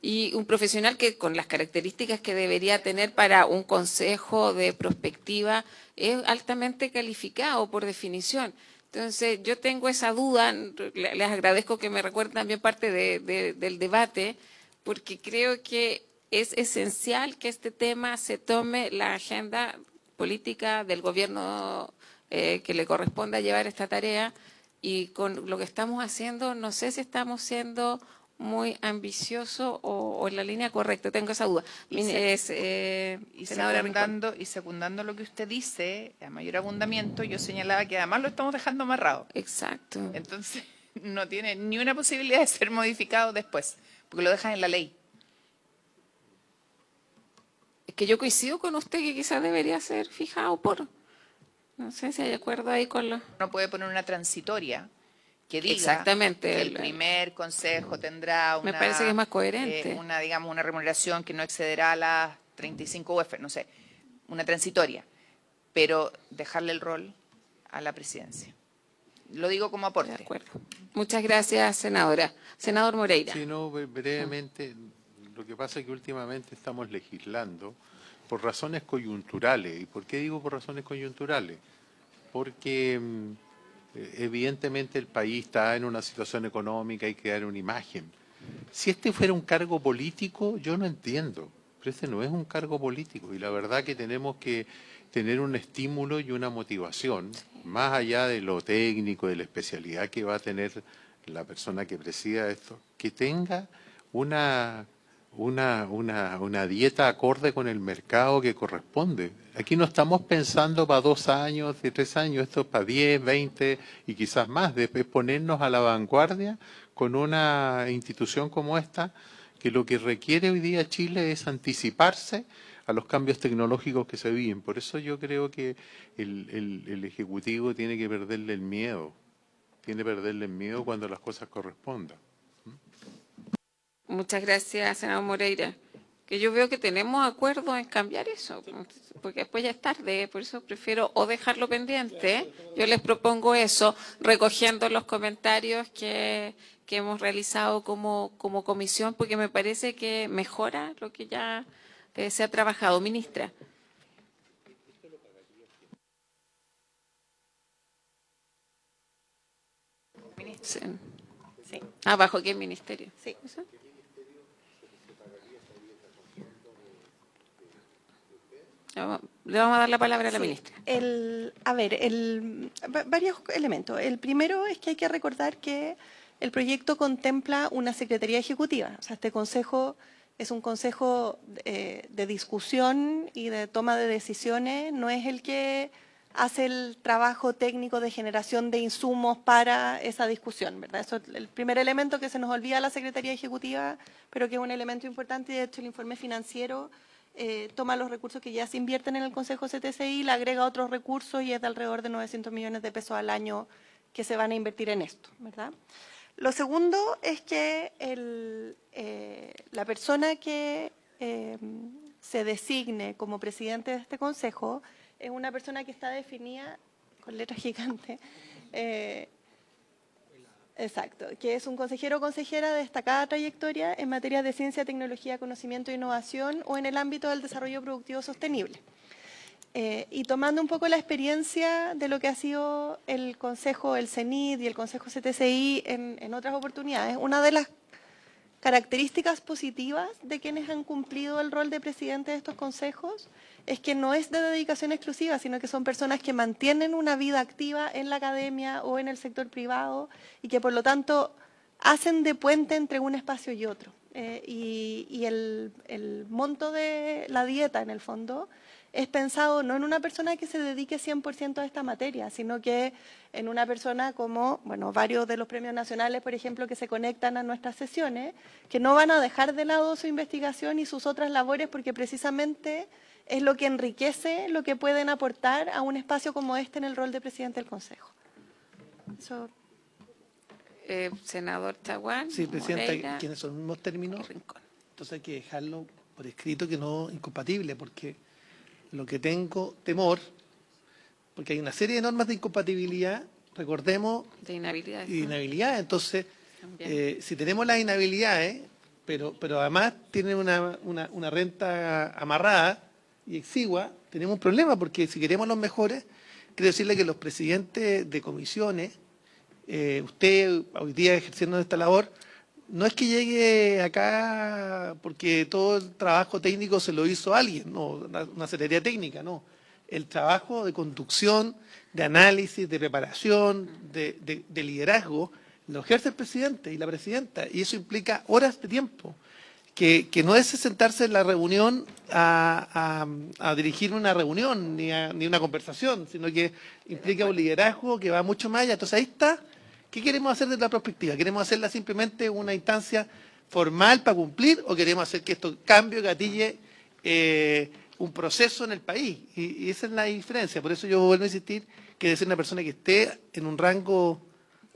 Speaker 1: Y un profesional que con las características que debería tener para un consejo de prospectiva es altamente calificado por definición. Entonces, yo tengo esa duda, les agradezco que me recuerden también parte del debate, porque creo que es esencial que este tema se tome la agenda política del gobierno que le corresponda llevar esta tarea, y con lo que estamos haciendo, no sé si estamos siendo muy ambiciosos o en la línea correcta, tengo esa duda. Senadora Rincón.
Speaker 6: Y secundando lo que usted dice, a mayor abundamiento, yo señalaba que además lo estamos dejando amarrado.
Speaker 1: Exacto.
Speaker 6: Entonces, no tiene ni una posibilidad de ser modificado después, porque lo dejan en la ley.
Speaker 1: Es que yo coincido con usted que quizás debería ser fijado por... No sé si hay acuerdo ahí con los...
Speaker 6: No puede poner una transitoria que diga
Speaker 1: Exactamente.
Speaker 6: que el primer consejo tendrá una...
Speaker 1: Me parece que es más coherente.
Speaker 6: Digamos, una remuneración que no excederá las 35 UF, no sé, una transitoria, pero dejarle el rol a la presidencia. Lo digo como aporte.
Speaker 1: De acuerdo. Muchas gracias, senadora. Senador Moreira.
Speaker 4: Sí, no, brevemente, lo que pasa es que últimamente estamos legislando por razones coyunturales. ¿Y por qué digo por razones coyunturales? Porque evidentemente el país está en una situación económica, hay que dar una imagen. Si este fuera un cargo político, yo no entiendo, pero este no es un cargo político y la verdad que tenemos que tener un estímulo y una motivación, más allá de lo técnico, de la especialidad que va a tener la persona que presida esto, que tenga una dieta acorde con el mercado que corresponde. Aquí no estamos pensando para 2 años, de 3 años, esto es para 10, 20 y quizás más, de ponernos a la vanguardia con una institución como esta, que lo que requiere hoy día Chile es anticiparse a los cambios tecnológicos que se viven. Por eso yo creo que el Ejecutivo tiene que perderle el miedo, cuando las cosas correspondan.
Speaker 1: Muchas gracias, senador Moreira. Que yo veo que tenemos acuerdo en cambiar eso, porque después ya es tarde, por eso prefiero o dejarlo pendiente. Yo les propongo eso, recogiendo los comentarios que hemos realizado como comisión, porque me parece que mejora lo que ya se ha trabajado. Ministra. Sí.
Speaker 5: Sí.
Speaker 1: ¿Bajo qué ministerio?
Speaker 5: Sí.
Speaker 1: ¿Eso? Le vamos a dar la palabra a la
Speaker 5: Sí.
Speaker 1: ministra.
Speaker 5: Varios elementos. El primero es que hay que recordar que el proyecto contempla una secretaría ejecutiva. O sea, este consejo es un consejo de discusión y de toma de decisiones, no es el que hace el trabajo técnico de generación de insumos para esa discusión, ¿verdad? Eso es el primer elemento que se nos olvida la Secretaría Ejecutiva, pero que es un elemento importante y de hecho el informe financiero toma los recursos que ya se invierten en el Consejo CTCI, le agrega otros recursos y es de alrededor de 900 millones de pesos al año que se van a invertir en esto, ¿verdad? Lo segundo es que la persona que se designe como presidente de este consejo es una persona que está definida, con letras gigantes, Exacto, que es un consejero o consejera de destacada trayectoria en materia de ciencia, tecnología, conocimiento e innovación o en el ámbito del desarrollo productivo sostenible. Y tomando un poco la experiencia de lo que ha sido el Consejo, el CENID y el Consejo CTCI en otras oportunidades, una de las características positivas de quienes han cumplido el rol de presidente de estos consejos es que no es de dedicación exclusiva, sino que son personas que mantienen una vida activa en la academia o en el sector privado y que por lo tanto hacen de puente entre un espacio y otro. Y el monto de la dieta, en el fondo, es pensado no en una persona que se dedique 100% a esta materia, sino que en una persona como, bueno, varios de los premios nacionales, por ejemplo, que se conectan a nuestras sesiones, que no van a dejar de lado su investigación y sus otras labores porque precisamente es lo que enriquece lo que pueden aportar a un espacio como este en el rol de presidente del Consejo. Eso.
Speaker 1: Senador Chaguán.
Speaker 3: Sí, Presidenta,
Speaker 1: Moreira
Speaker 3: quienes son los mismos términos,
Speaker 1: y Rincón.
Speaker 3: entonces hay que dejarlo por escrito que no incompatible, porque lo que tengo temor, porque hay una serie de normas de incompatibilidad, recordemos,
Speaker 1: De inhabilidad.
Speaker 3: y de inhabilidad. Entonces,
Speaker 1: También.
Speaker 3: si tenemos las inhabilidades, pero además tienen una renta amarrada y exigua, tenemos un problema, porque si queremos los mejores, quiero decirle que los presidentes de comisiones, usted hoy día ejerciendo esta labor, no es que llegue acá porque todo el trabajo técnico se lo hizo alguien, no, una secretaría técnica, no. El trabajo de conducción, de análisis, de preparación, de liderazgo, lo ejerce el presidente y la presidenta, y eso implica horas de tiempo, que no es sentarse en la reunión a dirigir una reunión ni una conversación, sino que implica un liderazgo que va mucho más allá. Entonces ahí está. ¿Qué queremos hacer desde la perspectiva? ¿Queremos hacerla simplemente una instancia formal para cumplir o queremos hacer que esto cambie, gatille un proceso en el país? Y esa es la diferencia. Por eso yo vuelvo a insistir que debe ser una persona que esté en un rango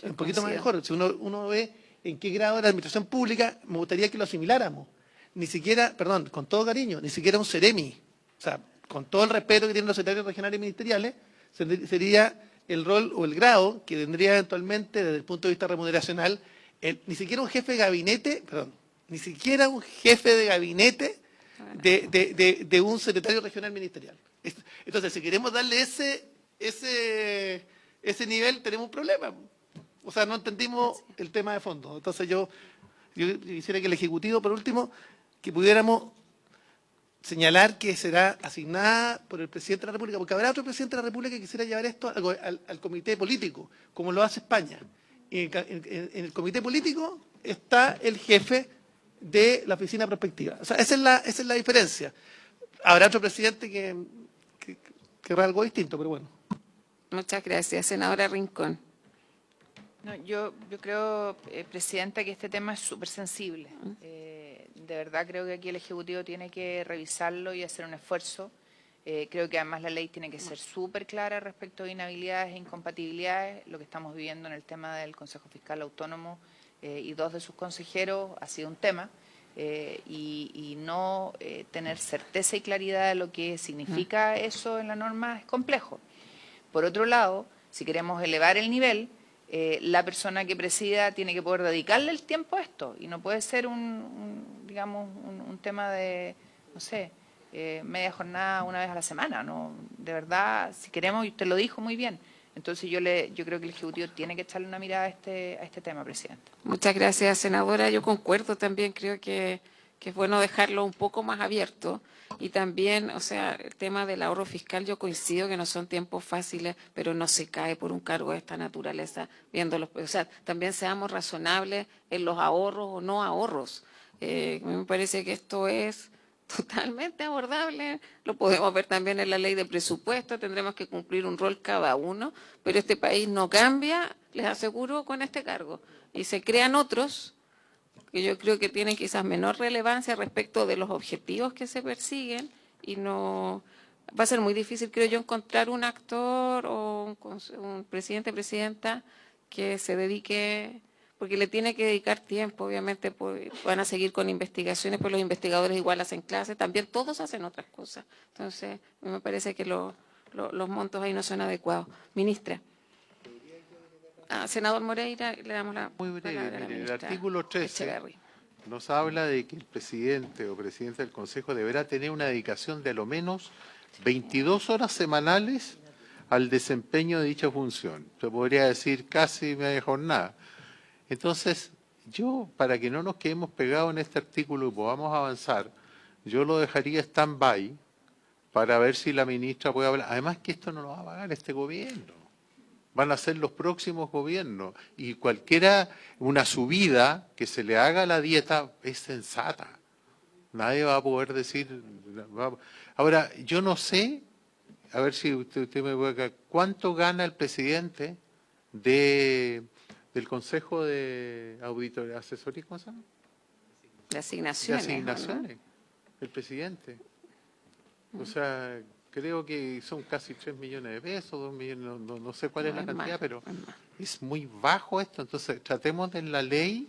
Speaker 3: un poquito más mejor. Si uno ve en qué grado de la administración pública, me gustaría que lo asimiláramos. Ni siquiera, perdón, con todo cariño, ni siquiera un seremi. O sea, con todo el respeto que tienen los secretarios regionales y ministeriales, sería el rol o el grado que tendría eventualmente desde el punto de vista remuneracional, ni siquiera un jefe de gabinete, perdón, ni siquiera un jefe de gabinete de un secretario regional ministerial. Entonces, si queremos darle ese nivel, tenemos un problema. O sea, no entendimos el tema de fondo. Entonces, yo quisiera que el Ejecutivo, por último, que pudiéramos señalar que será asignada por el presidente de la República, porque habrá otro presidente de la República que quisiera llevar esto al comité político, como lo hace España. Y en el comité político está el jefe de la oficina prospectiva. O sea, esa es la diferencia. Habrá otro presidente que querrá algo distinto, pero bueno.
Speaker 1: Muchas gracias. Senadora Rincón.
Speaker 6: No, yo creo, Presidenta, que este tema es súper sensible. De verdad creo que aquí el Ejecutivo tiene que revisarlo y hacer un esfuerzo. Creo que además la ley tiene que ser súper clara respecto de inhabilidades e incompatibilidades. Lo que estamos viviendo en el tema del Consejo Fiscal Autónomo y dos de sus consejeros ha sido un tema. Y no tener certeza y claridad de lo que significa eso en la norma es complejo. Por otro lado, si queremos elevar el nivel, la persona que presida tiene que poder dedicarle el tiempo a esto y no puede ser digamos, un tema de, no sé, media jornada una vez a la semana. No, de verdad, si queremos, y usted lo dijo muy bien, entonces yo creo que el Ejecutivo tiene que echarle una mirada a este tema, Presidenta.
Speaker 1: Muchas gracias, senadora. Yo concuerdo también, creo que es bueno dejarlo un poco más abierto. Y también, o sea, el tema del ahorro fiscal, yo coincido que no son tiempos fáciles, pero no se cae por un cargo de esta naturaleza, viéndolos. O sea, también seamos razonables en los ahorros o no ahorros. Me parece que esto es totalmente abordable. Lo podemos ver también en la ley de presupuesto, tendremos que cumplir un rol cada uno, pero este país no cambia, les aseguro, con este cargo. Y se crean otros que yo creo que tienen quizás menor relevancia respecto de los objetivos que se persiguen y no va a ser muy difícil, creo yo, encontrar un actor o un presidente, presidenta que se dedique, porque le tiene que dedicar tiempo, obviamente pues, van a seguir con investigaciones, pues los investigadores igual hacen clases, también todos hacen otras cosas. Entonces, me parece que los montos ahí no son adecuados. Ministra. senador Moreira, le damos la
Speaker 4: Muy breve,
Speaker 1: palabra a la
Speaker 4: mire, el
Speaker 1: ministra
Speaker 4: artículo 13
Speaker 1: Echeverri.
Speaker 4: nos habla de que el presidente o presidenta del Consejo deberá tener una dedicación de a lo menos 22 horas semanales al desempeño de dicha función. Se podría decir casi media jornada. Entonces, yo, para que no nos quedemos pegados en este artículo y podamos avanzar, yo lo dejaría stand-by para ver si la ministra puede hablar. Además que esto no lo va a pagar este gobierno. Van a ser los próximos gobiernos. Y una subida que se le haga a la dieta es sensata. Nadie va a poder decir... Ahora, yo no sé, a ver si usted me puede... ¿Cuánto gana el presidente del Consejo de Auditoría, Asesoría, ¿cómo se llama?
Speaker 1: De
Speaker 4: De
Speaker 1: asignaciones.
Speaker 4: asignaciones, el presidente. O sea, creo que son casi 3 millones de pesos, 2 millones, no sé cuál es la cantidad, pero es muy bajo esto. Entonces, tratemos en la ley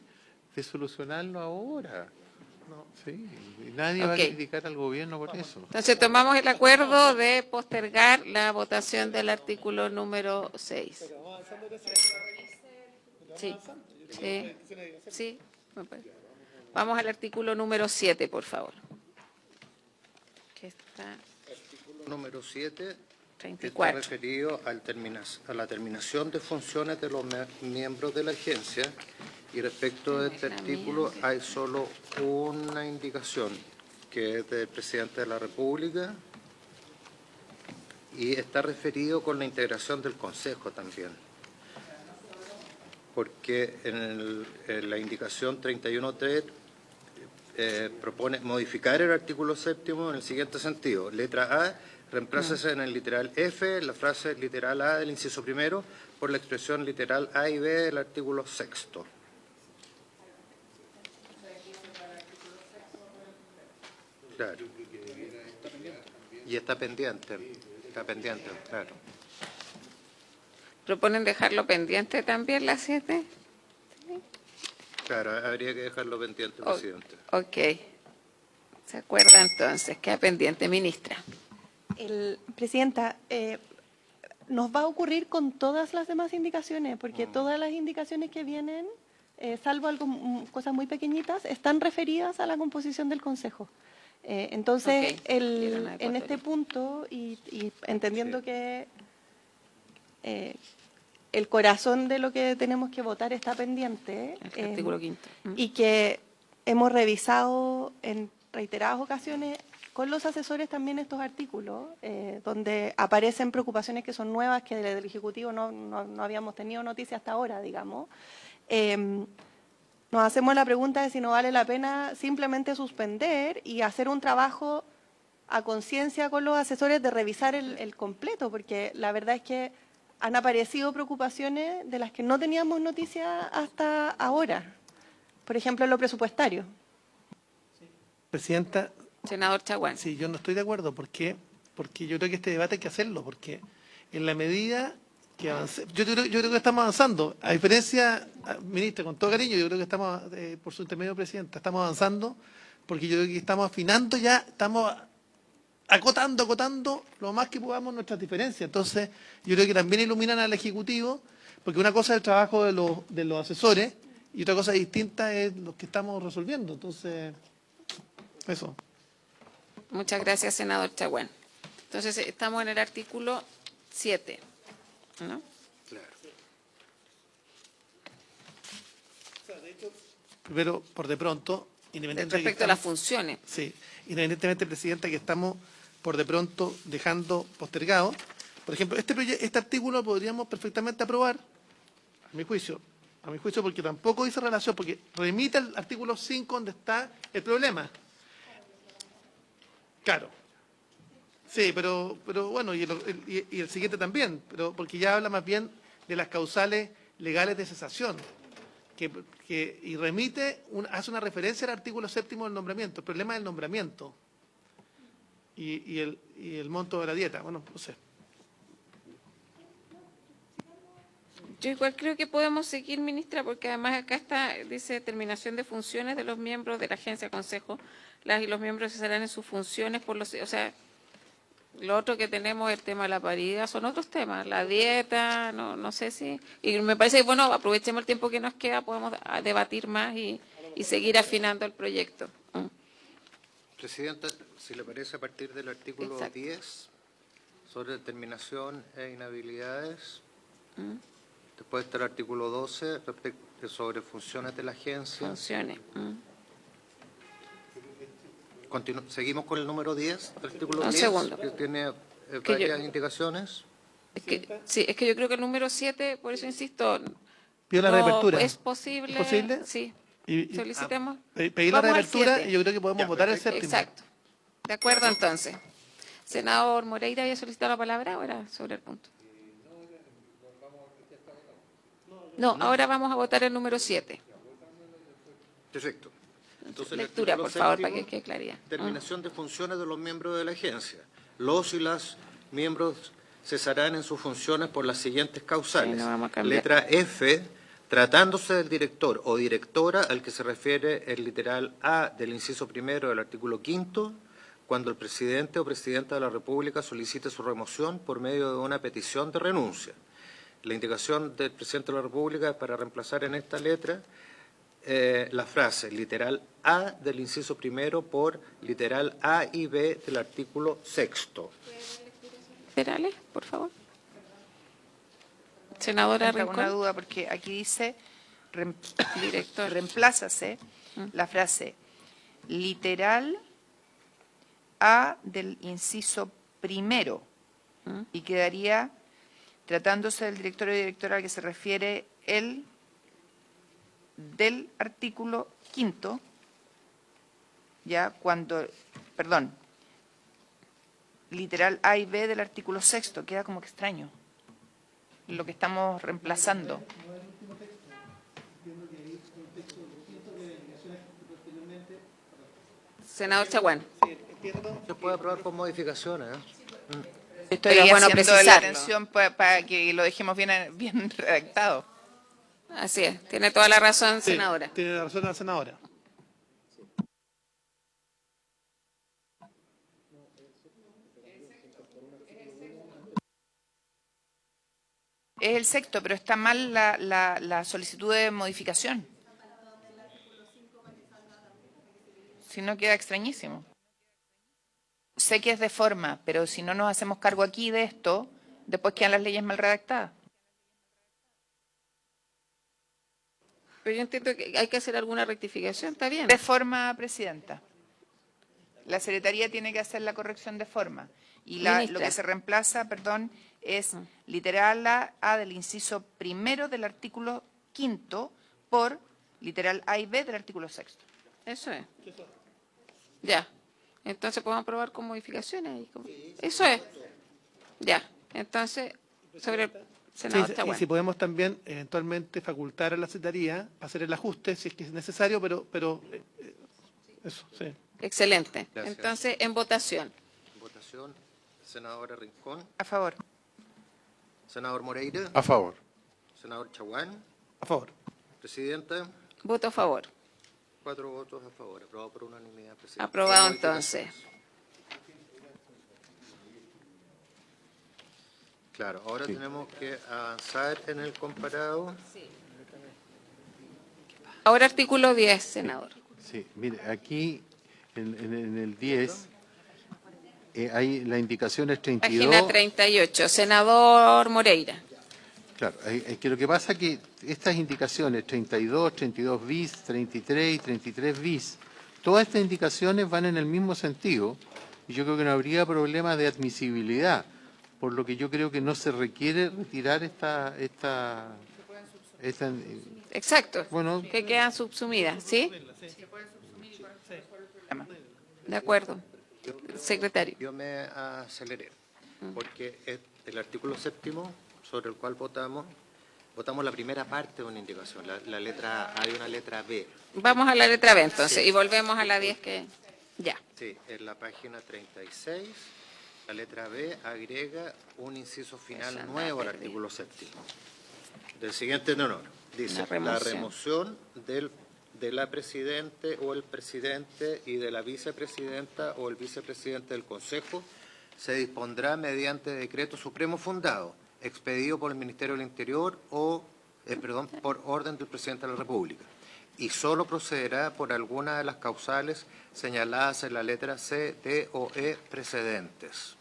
Speaker 4: de solucionarlo ahora. Sí, y nadie va a
Speaker 1: Ok.
Speaker 4: criticar al gobierno por eso.
Speaker 1: Entonces tomamos el acuerdo de postergar la votación del artículo número 6. Sí, sí, sí. Vamos al artículo número 7, por favor. Que está
Speaker 2: Número 7 está
Speaker 1: 34.
Speaker 2: referido a la terminación de funciones de los miembros de la agencia, y respecto de este artículo hay solo una indicación, que es del presidente de la República, y está referido con la integración del Consejo también, porque en la indicación 31.3 propone modificar el artículo 7º en el siguiente sentido. Letra A, reemplázase en el literal F la frase literal A del inciso primero por la expresión literal A y B del artículo 6º. Claro. Y está pendiente, claro.
Speaker 1: ¿Proponen dejarlo pendiente también la 7?
Speaker 2: Claro, habría que dejarlo pendiente, presidente.
Speaker 1: Ok. ¿Se acuerda entonces? Queda pendiente, ministra.
Speaker 5: Presidenta, nos va a ocurrir con todas las demás indicaciones, porque todas las indicaciones que vienen, salvo cosas muy pequeñitas, están referidas a la composición del Consejo. Entonces,
Speaker 1: Ok.
Speaker 5: en este punto, y entendiendo que el corazón de lo que tenemos que votar está pendiente,
Speaker 1: El artículo 5.
Speaker 5: y que hemos revisado en reiteradas ocasiones con los asesores también estos artículos, donde aparecen preocupaciones que son nuevas, que del Ejecutivo no habíamos tenido noticia hasta ahora, digamos. Nos hacemos la pregunta de si no vale la pena simplemente suspender y hacer un trabajo a conciencia con los asesores de revisar el completo, porque la verdad es que han aparecido preocupaciones de las que no teníamos noticia hasta ahora. Por ejemplo, en lo presupuestario.
Speaker 3: Presidenta,
Speaker 1: Senador Chaguán.
Speaker 3: sí, yo no estoy de acuerdo. ¿Por qué? Porque yo creo que este debate hay que hacerlo, porque en la medida que avance, yo creo que estamos avanzando. A diferencia, ministra, con todo cariño, yo creo que estamos, por su intermedio, presidenta, estamos avanzando, porque yo creo que estamos afinando ya, estamos acotando lo más que podamos nuestras diferencias. Entonces, yo creo que también iluminan al Ejecutivo, porque una cosa es el trabajo de los asesores y otra cosa distinta es lo que estamos resolviendo. Entonces, eso.
Speaker 1: Muchas gracias, senador Chaguán. Entonces, estamos en el artículo 7, ¿no?
Speaker 2: Claro.
Speaker 3: Pero, por de pronto, independientemente
Speaker 1: Respecto a las funciones.
Speaker 3: Sí, independientemente, Presidenta, que estamos por de pronto dejando postergado. Por ejemplo, este artículo podríamos perfectamente aprobar, a mi juicio, porque tampoco dice relación, porque remite al artículo 5 donde está el problema. Claro. Sí, pero bueno, y el siguiente también, pero porque ya habla más bien de las causales legales de cesación, y remite, hace una referencia al artículo 7º del nombramiento, el problema del nombramiento y el monto de la dieta. Bueno, no sé.
Speaker 1: Yo igual creo que podemos seguir, ministra, porque además acá dice terminación de funciones de los miembros de la agencia consejo. Las y los miembros cesarán en sus funciones por los... O sea, Lo otro que tenemos, el tema de la paridad, son otros temas, la dieta, no sé si... Y me parece que, bueno, aprovechemos el tiempo que nos queda, podemos debatir más y seguir afinando el proyecto.
Speaker 2: Presidenta, si le parece, a partir del artículo
Speaker 1: Exacto.
Speaker 2: 10, sobre determinación e inhabilidades, después está el artículo 12, sobre funciones de la agencia.
Speaker 1: Funciones.
Speaker 2: Seguimos con el número 10, el artículo
Speaker 1: Un
Speaker 2: 10,
Speaker 1: segundo.
Speaker 2: que tiene
Speaker 1: Que
Speaker 2: varias
Speaker 1: yo-
Speaker 2: indicaciones.
Speaker 1: Sí, es que yo creo que el número 7, por eso insisto,
Speaker 3: Pido la
Speaker 1: no,
Speaker 3: reapertura.
Speaker 1: ¿es posible?
Speaker 3: ¿Es posible?
Speaker 1: Sí.
Speaker 3: Y-
Speaker 1: Solicitemos.
Speaker 3: Pedir la
Speaker 1: Vamos al
Speaker 3: reapertura
Speaker 1: 7.
Speaker 3: y yo creo que podemos
Speaker 2: Ya,
Speaker 3: votar el
Speaker 2: perfecto.
Speaker 3: séptimo.
Speaker 1: Exacto. De acuerdo, entonces. Senador Moreira, ¿había solicitado la palabra o era sobre el punto? No, ahora vamos a votar el número 7.
Speaker 2: Perfecto. Entonces, el
Speaker 1: Lectura,
Speaker 2: artículo
Speaker 1: por favor, para
Speaker 2: séptimo,
Speaker 1: que quede claridad.
Speaker 2: Terminación de funciones de los miembros de la agencia. Los y las miembros cesarán en sus funciones por las siguientes causales.
Speaker 1: Sí, no vamos a cambiar.
Speaker 2: Letra F, tratándose del director o directora al que se refiere el literal A del inciso primero del artículo 5, cuando el presidente o presidenta de la República solicite su remoción por medio de una petición de renuncia. La indicación del presidente de la República es para reemplazar en esta letra la frase literal A del inciso primero por literal A y B del artículo 6.
Speaker 1: Literales, por favor. Senadora
Speaker 6: Tengo una
Speaker 1: Rincón.
Speaker 6: duda porque aquí dice
Speaker 1: Director.
Speaker 6: reemplázase la frase literal A del inciso primero y quedaría tratándose del director o directora al que se refiere el del artículo 5, ya cuando, perdón, literal A y B del artículo 6, queda como extraño lo que estamos reemplazando.
Speaker 1: Senador Chaguán.
Speaker 2: Se puede aprobar con modificaciones.
Speaker 6: Estoy
Speaker 1: Pero es bueno
Speaker 6: haciendo la
Speaker 1: precisarlo.
Speaker 6: atención para que lo dejemos bien redactado.
Speaker 1: Así es, tiene toda la razón,
Speaker 3: Sí,
Speaker 1: senadora.
Speaker 3: tiene razón la senadora.
Speaker 6: Es el sexto, pero está mal la solicitud de modificación. Si no, queda extrañísimo. Sé que es de forma, pero si no nos hacemos cargo aquí de esto, después quedan las leyes mal redactadas.
Speaker 1: Pero yo entiendo que hay que hacer alguna rectificación, está bien.
Speaker 6: De forma, presidenta. La Secretaría tiene que hacer la corrección de forma. Y lo
Speaker 1: Ministra.
Speaker 6: que se reemplaza, perdón, es literal A del inciso primero del artículo 5 por literal A y B del artículo 6.
Speaker 1: Eso es. Ya. Entonces podemos aprobar con modificaciones. Eso es. Ya. Entonces, sobre el
Speaker 3: Sí,
Speaker 1: senador
Speaker 3: y
Speaker 1: Chaguán.
Speaker 3: si podemos también eventualmente facultar a la Secretaría a hacer el ajuste si es que es necesario, pero eso, sí.
Speaker 1: Excelente.
Speaker 2: Gracias.
Speaker 1: Entonces, en votación.
Speaker 2: Votación. Senadora Rincón.
Speaker 6: A favor.
Speaker 2: Senador Moreira.
Speaker 4: A favor.
Speaker 2: Senador Chaguán.
Speaker 3: A favor.
Speaker 2: Presidenta.
Speaker 1: Voto a favor.
Speaker 2: 4 votos a favor. Aprobado por unanimidad, presidenta.
Speaker 1: Aprobado,
Speaker 2: Con modificaciones.
Speaker 1: entonces.
Speaker 2: Claro, ahora tenemos que avanzar en el comparado.
Speaker 1: Ahora artículo 10, senador.
Speaker 4: Sí, mire, aquí en el 10 hay la indicación es 32.
Speaker 1: Página 38. Senador Moreira.
Speaker 4: Claro, es que lo que pasa es que estas indicaciones 32, 32 bis, 33 y 33 bis, todas estas indicaciones van en el mismo sentido y yo creo que no habría problemas de admisibilidad, por lo que yo creo que no se requiere retirar esta
Speaker 1: Exacto.
Speaker 4: bueno,
Speaker 1: Que quedan subsumidas, ¿sí? De acuerdo. Secretario.
Speaker 2: Yo me aceleré, porque es el artículo 7 sobre el cual votamos la primera parte de una indicación, la letra A, hay una letra B.
Speaker 1: Vamos a la letra B entonces
Speaker 2: Sí.
Speaker 1: y volvemos a la 10 que... Ya.
Speaker 2: Sí, en la página 36, la letra B agrega un inciso final
Speaker 1: Esa
Speaker 2: nuevo al
Speaker 1: la perdí.
Speaker 2: artículo 7. Del siguiente tenor, dice,
Speaker 1: La remoción.
Speaker 2: la remoción de la presidente o el presidente y de la vicepresidenta o el vicepresidente del Consejo se dispondrá mediante decreto supremo fundado, expedido por el Ministerio del Interior por orden del Presidente de la República, y solo procederá por alguna de las causales señaladas en la letra C, D o E precedentes.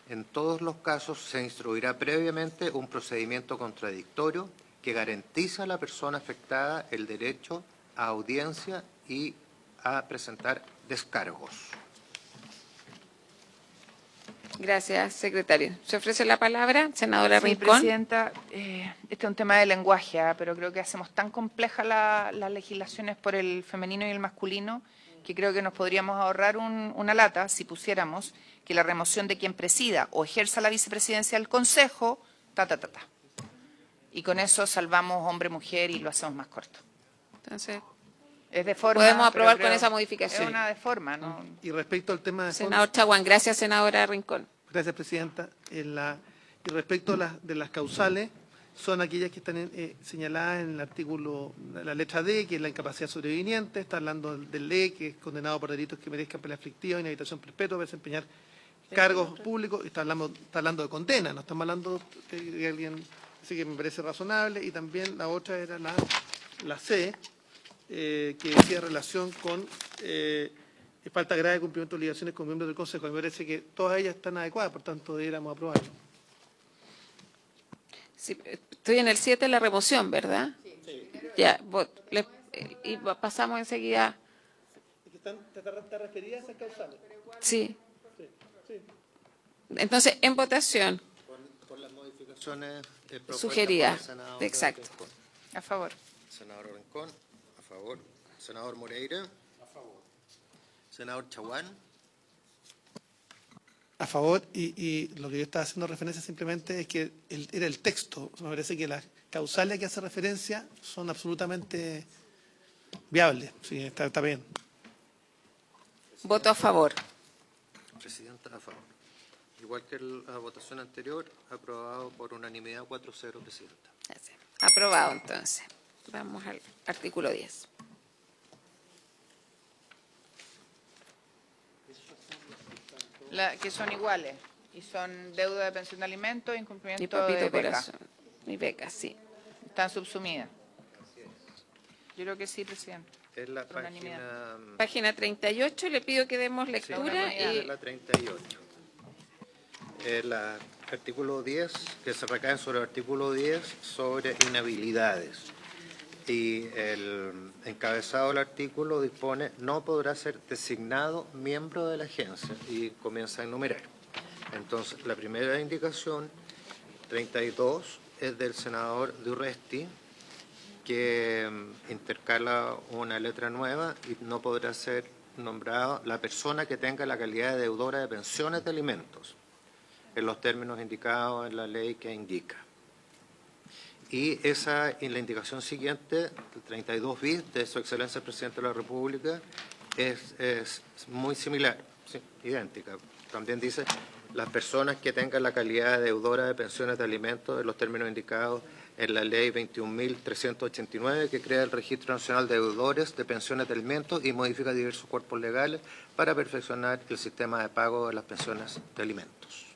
Speaker 2: En todos los casos se instruirá previamente un procedimiento contradictorio que garantiza a la persona afectada el derecho a audiencia y a presentar descargos.
Speaker 1: Gracias, secretario. ¿Se ofrece la palabra? Senadora
Speaker 6: Sí,
Speaker 1: Rincón.
Speaker 6: presidenta, este es un tema de lenguaje, pero creo que hacemos tan complejas las legislaciones por el femenino y el masculino que creo que nos podríamos ahorrar una lata si pusiéramos que la remoción de quien presida o ejerza la vicepresidencia del Consejo, Y con eso salvamos hombre-mujer y lo hacemos más corto.
Speaker 1: Entonces,
Speaker 6: Es de forma.
Speaker 1: podemos
Speaker 6: pero
Speaker 1: aprobar con
Speaker 6: creo-
Speaker 1: esa modificación.
Speaker 6: Es una de forma, ¿no?
Speaker 3: Y respecto al tema de fondo,
Speaker 1: Senador Chaguán. Gracias, senadora Rincón.
Speaker 3: gracias, presidenta. Y respecto a de las causales, son aquellas que están señaladas en el artículo, la letra D, que es la incapacidad sobreviniente, está hablando del E, que es condenado por delitos que merezcan pena aflictiva, inhabilitación perpetua, para desempeñar cargos públicos, está hablando de condena, no estamos hablando de alguien, así que me parece razonable, y también la otra era la C, que decía relación con falta grave de cumplimiento de obligaciones con miembros del Consejo. Me parece que todas ellas están adecuadas, por tanto deberíamos aprobarlo.
Speaker 1: Sí, estoy en el 7, la remoción, ¿verdad? Sí. Ya, y pasamos enseguida.
Speaker 3: ¿Te referías a esas causales?
Speaker 1: Sí. Entonces, en votación,
Speaker 2: Por las modificaciones propuestas
Speaker 1: Sugerida.
Speaker 2: por el senador
Speaker 1: Exacto.
Speaker 2: Rincón.
Speaker 6: A favor.
Speaker 2: Senador Rincón, a favor. Senador Moreira. A favor. Senador Chaguán.
Speaker 3: A favor, y lo que yo estaba haciendo referencia simplemente es que era el texto. Me parece que las causales que hace referencia son absolutamente viables. Sí, está bien.
Speaker 1: voto a favor.
Speaker 2: Presidenta, a favor. Igual que la votación anterior, aprobado por unanimidad 4-0, Presidenta.
Speaker 1: Gracias. Aprobado, entonces. Vamos al artículo 10.
Speaker 6: Que son iguales. Y son deuda de pensión de alimentos,
Speaker 1: Mi
Speaker 6: incumplimiento
Speaker 1: papito
Speaker 6: de beca.
Speaker 1: corazón. Mi beca, sí.
Speaker 6: Están subsumidas. Yo creo que sí, presidente.
Speaker 2: Es la
Speaker 6: Por unanimidad.
Speaker 2: página...
Speaker 1: Página 38, le pido que demos lectura
Speaker 2: Es
Speaker 1: y
Speaker 2: la 38. El artículo 10, que se recae sobre el artículo 10 sobre inhabilidades. Y el encabezado del artículo dispone, no podrá ser designado miembro de la agencia, y comienza a enumerar. Entonces, la primera indicación, 32, es del senador Durresti, que intercala una letra nueva y no podrá ser nombrado la persona que tenga la calidad de deudora de pensiones de alimentos, en los términos indicados en la ley que indica. Y en la indicación siguiente, el 32 bis de Su Excelencia el Presidente de la República, es muy similar, sí, idéntica. También dice, las personas que tengan la calidad de deudora de pensiones de alimentos en los términos indicados en la ley 21.389, que crea el Registro Nacional de Deudores de Pensiones de Alimentos y modifica diversos cuerpos legales para perfeccionar el sistema de pago de las pensiones de alimentos.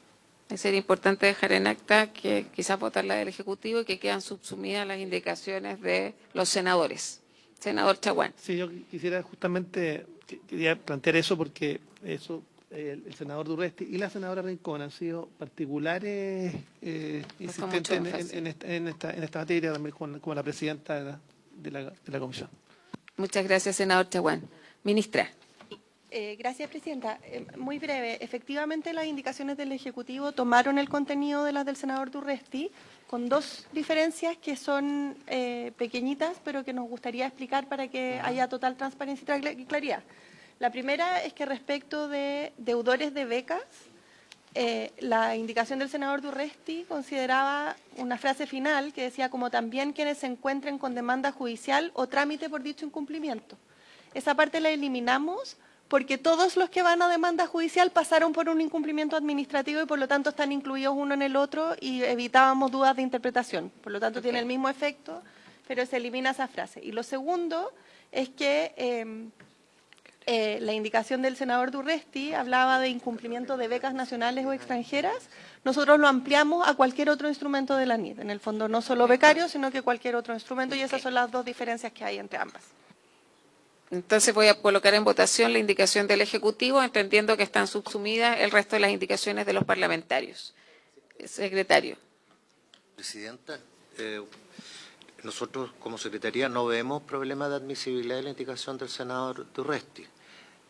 Speaker 1: sería importante dejar en acta que quizás votarla del Ejecutivo y que quedan subsumidas las indicaciones de los senadores. Senador Chaguán.
Speaker 3: Sí, yo quisiera justamente, quería plantear eso porque eso, el senador Durresti y la senadora Rincón han sido particulares insistentes
Speaker 1: mucho
Speaker 3: en esta materia, también como la presidenta de la comisión.
Speaker 1: Muchas gracias, senador Chaguán. Ministra.
Speaker 5: Gracias, presidenta. Muy breve. Efectivamente, las indicaciones del Ejecutivo tomaron el contenido de las del senador Durresti, con dos diferencias que son pequeñitas, pero que nos gustaría explicar para que haya total transparencia y claridad. La primera es que respecto de deudores de becas, la indicación del senador Durresti consideraba una frase final que decía como también quienes se encuentren con demanda judicial o trámite por dicho incumplimiento. Esa parte la eliminamos porque todos los que van a demanda judicial pasaron por un incumplimiento administrativo y por lo tanto están incluidos uno en el otro y evitábamos dudas de interpretación. Por lo tanto, tiene el mismo efecto, pero se elimina esa frase. Y lo segundo es que la indicación del senador Durresti hablaba de incumplimiento de becas nacionales o extranjeras. Nosotros lo ampliamos a cualquier otro instrumento de la ANID. En el fondo, no solo becarios, sino que cualquier otro instrumento, y esas son las dos diferencias que hay entre ambas.
Speaker 1: Entonces voy a colocar en votación la indicación del Ejecutivo, entendiendo que están subsumidas el resto de las indicaciones de los parlamentarios. Secretario.
Speaker 2: Presidenta, nosotros como Secretaría no vemos problema de admisibilidad de la indicación del senador Durresti.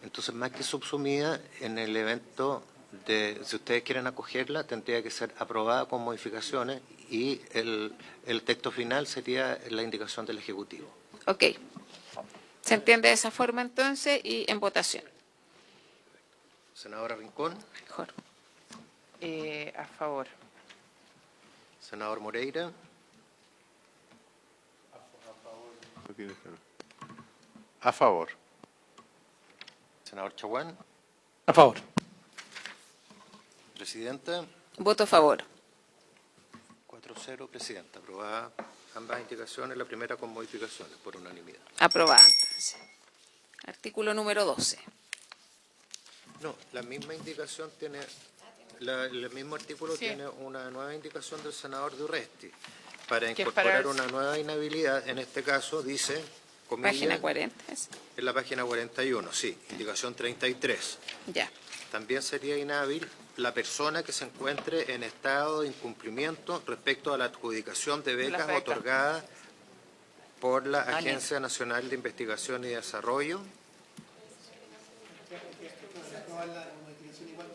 Speaker 2: Entonces, más que subsumida, en el evento de, si ustedes quieren acogerla, tendría que ser aprobada con modificaciones y el texto final sería la indicación del Ejecutivo.
Speaker 1: Ok. ¿Se entiende de esa forma entonces? Y en votación.
Speaker 2: Senadora Rincón,
Speaker 1: Mejor.
Speaker 6: A favor.
Speaker 2: senador Moreira,
Speaker 4: A favor.
Speaker 2: senador Chaguán,
Speaker 3: A favor.
Speaker 2: presidenta,
Speaker 1: Voto a favor.
Speaker 2: 4-0, presidenta. Aprobada ambas indicaciones, la primera con modificaciones, por unanimidad.
Speaker 1: Aprobada entonces. Artículo número 12.
Speaker 2: No, la misma indicación tiene, el mismo artículo
Speaker 6: Sí.
Speaker 2: tiene una nueva indicación del senador Durresti para
Speaker 6: Que es
Speaker 2: incorporar
Speaker 6: para-
Speaker 2: una nueva inhabilidad. En este caso dice, comillas,
Speaker 1: Página 40.
Speaker 2: en la página 41, sí, indicación 33.
Speaker 1: Ya.
Speaker 2: También sería inhábil la persona que se encuentre en estado de incumplimiento respecto a la adjudicación de becas
Speaker 6: becas.
Speaker 2: otorgadas por la
Speaker 6: ANID.
Speaker 2: Agencia Nacional de Investigación y Desarrollo.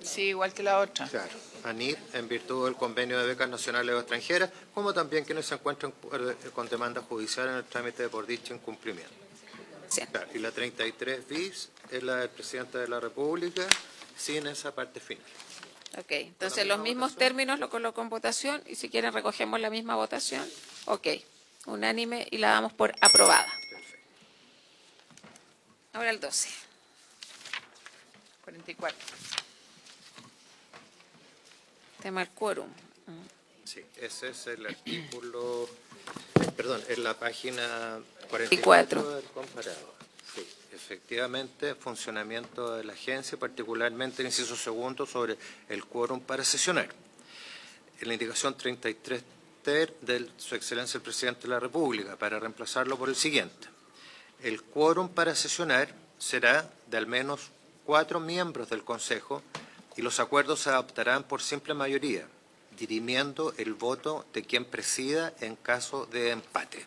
Speaker 6: Sí, igual que la otra.
Speaker 2: Claro, ANID, en virtud del convenio de becas nacionales o extranjeras, como también quienes se encuentran con demanda judicial en el trámite por dicho incumplimiento.
Speaker 1: Sí.
Speaker 2: Claro, y la 33 bis es la del presidente de la República, sin esa parte final.
Speaker 1: Ok. Entonces los mismos términos lo coloco en votación y si quieren recogemos la misma votación. Ok. Unánime y la damos por aprobada. Ahora el 12.
Speaker 6: 44.
Speaker 1: Tema del quórum.
Speaker 2: Sí, ese es el artículo, perdón, en la página
Speaker 1: 44
Speaker 2: 44 del comparado. Sí, efectivamente, funcionamiento de la agencia, particularmente el inciso segundo sobre el quórum para sesionar. En la indicación 33 ter de Su Excelencia el Presidente de la República, para reemplazarlo por el siguiente. El quórum para sesionar será de al menos 4 miembros del Consejo y los acuerdos se adoptarán por simple mayoría, dirimiendo el voto de quien presida en caso de empate.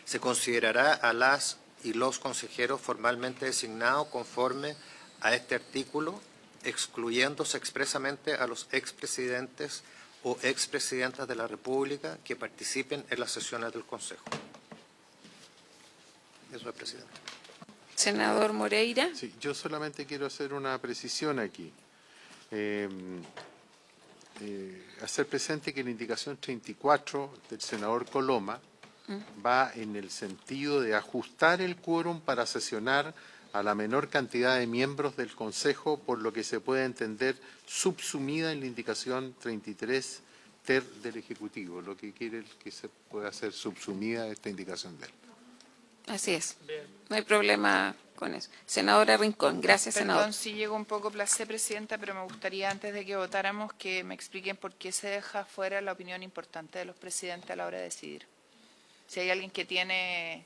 Speaker 2: Se considerará a las y los consejeros formalmente designados conforme a este artículo, excluyéndose expresamente a los expresidentes o expresidentas de la República que participen en las sesiones del Consejo. Eso es, presidente.
Speaker 1: Senador Moreira.
Speaker 4: Sí, yo solamente quiero hacer una precisión aquí. Hacer presente que la indicación 34 del senador Coloma va en el sentido de ajustar el quórum para sesionar a la menor cantidad de miembros del Consejo, por lo que se puede entender subsumida en la indicación 33 ter del Ejecutivo, lo que quiere que se pueda hacer subsumida esta indicación de él.
Speaker 1: Así es. No hay problema con eso. Senadora Rincón. Gracias, senador.
Speaker 6: Perdón si llego un poco placé, Presidenta, pero me gustaría antes de que votáramos que me expliquen por qué se deja fuera la opinión importante de los presidentes a la hora de decidir. Si hay alguien que tiene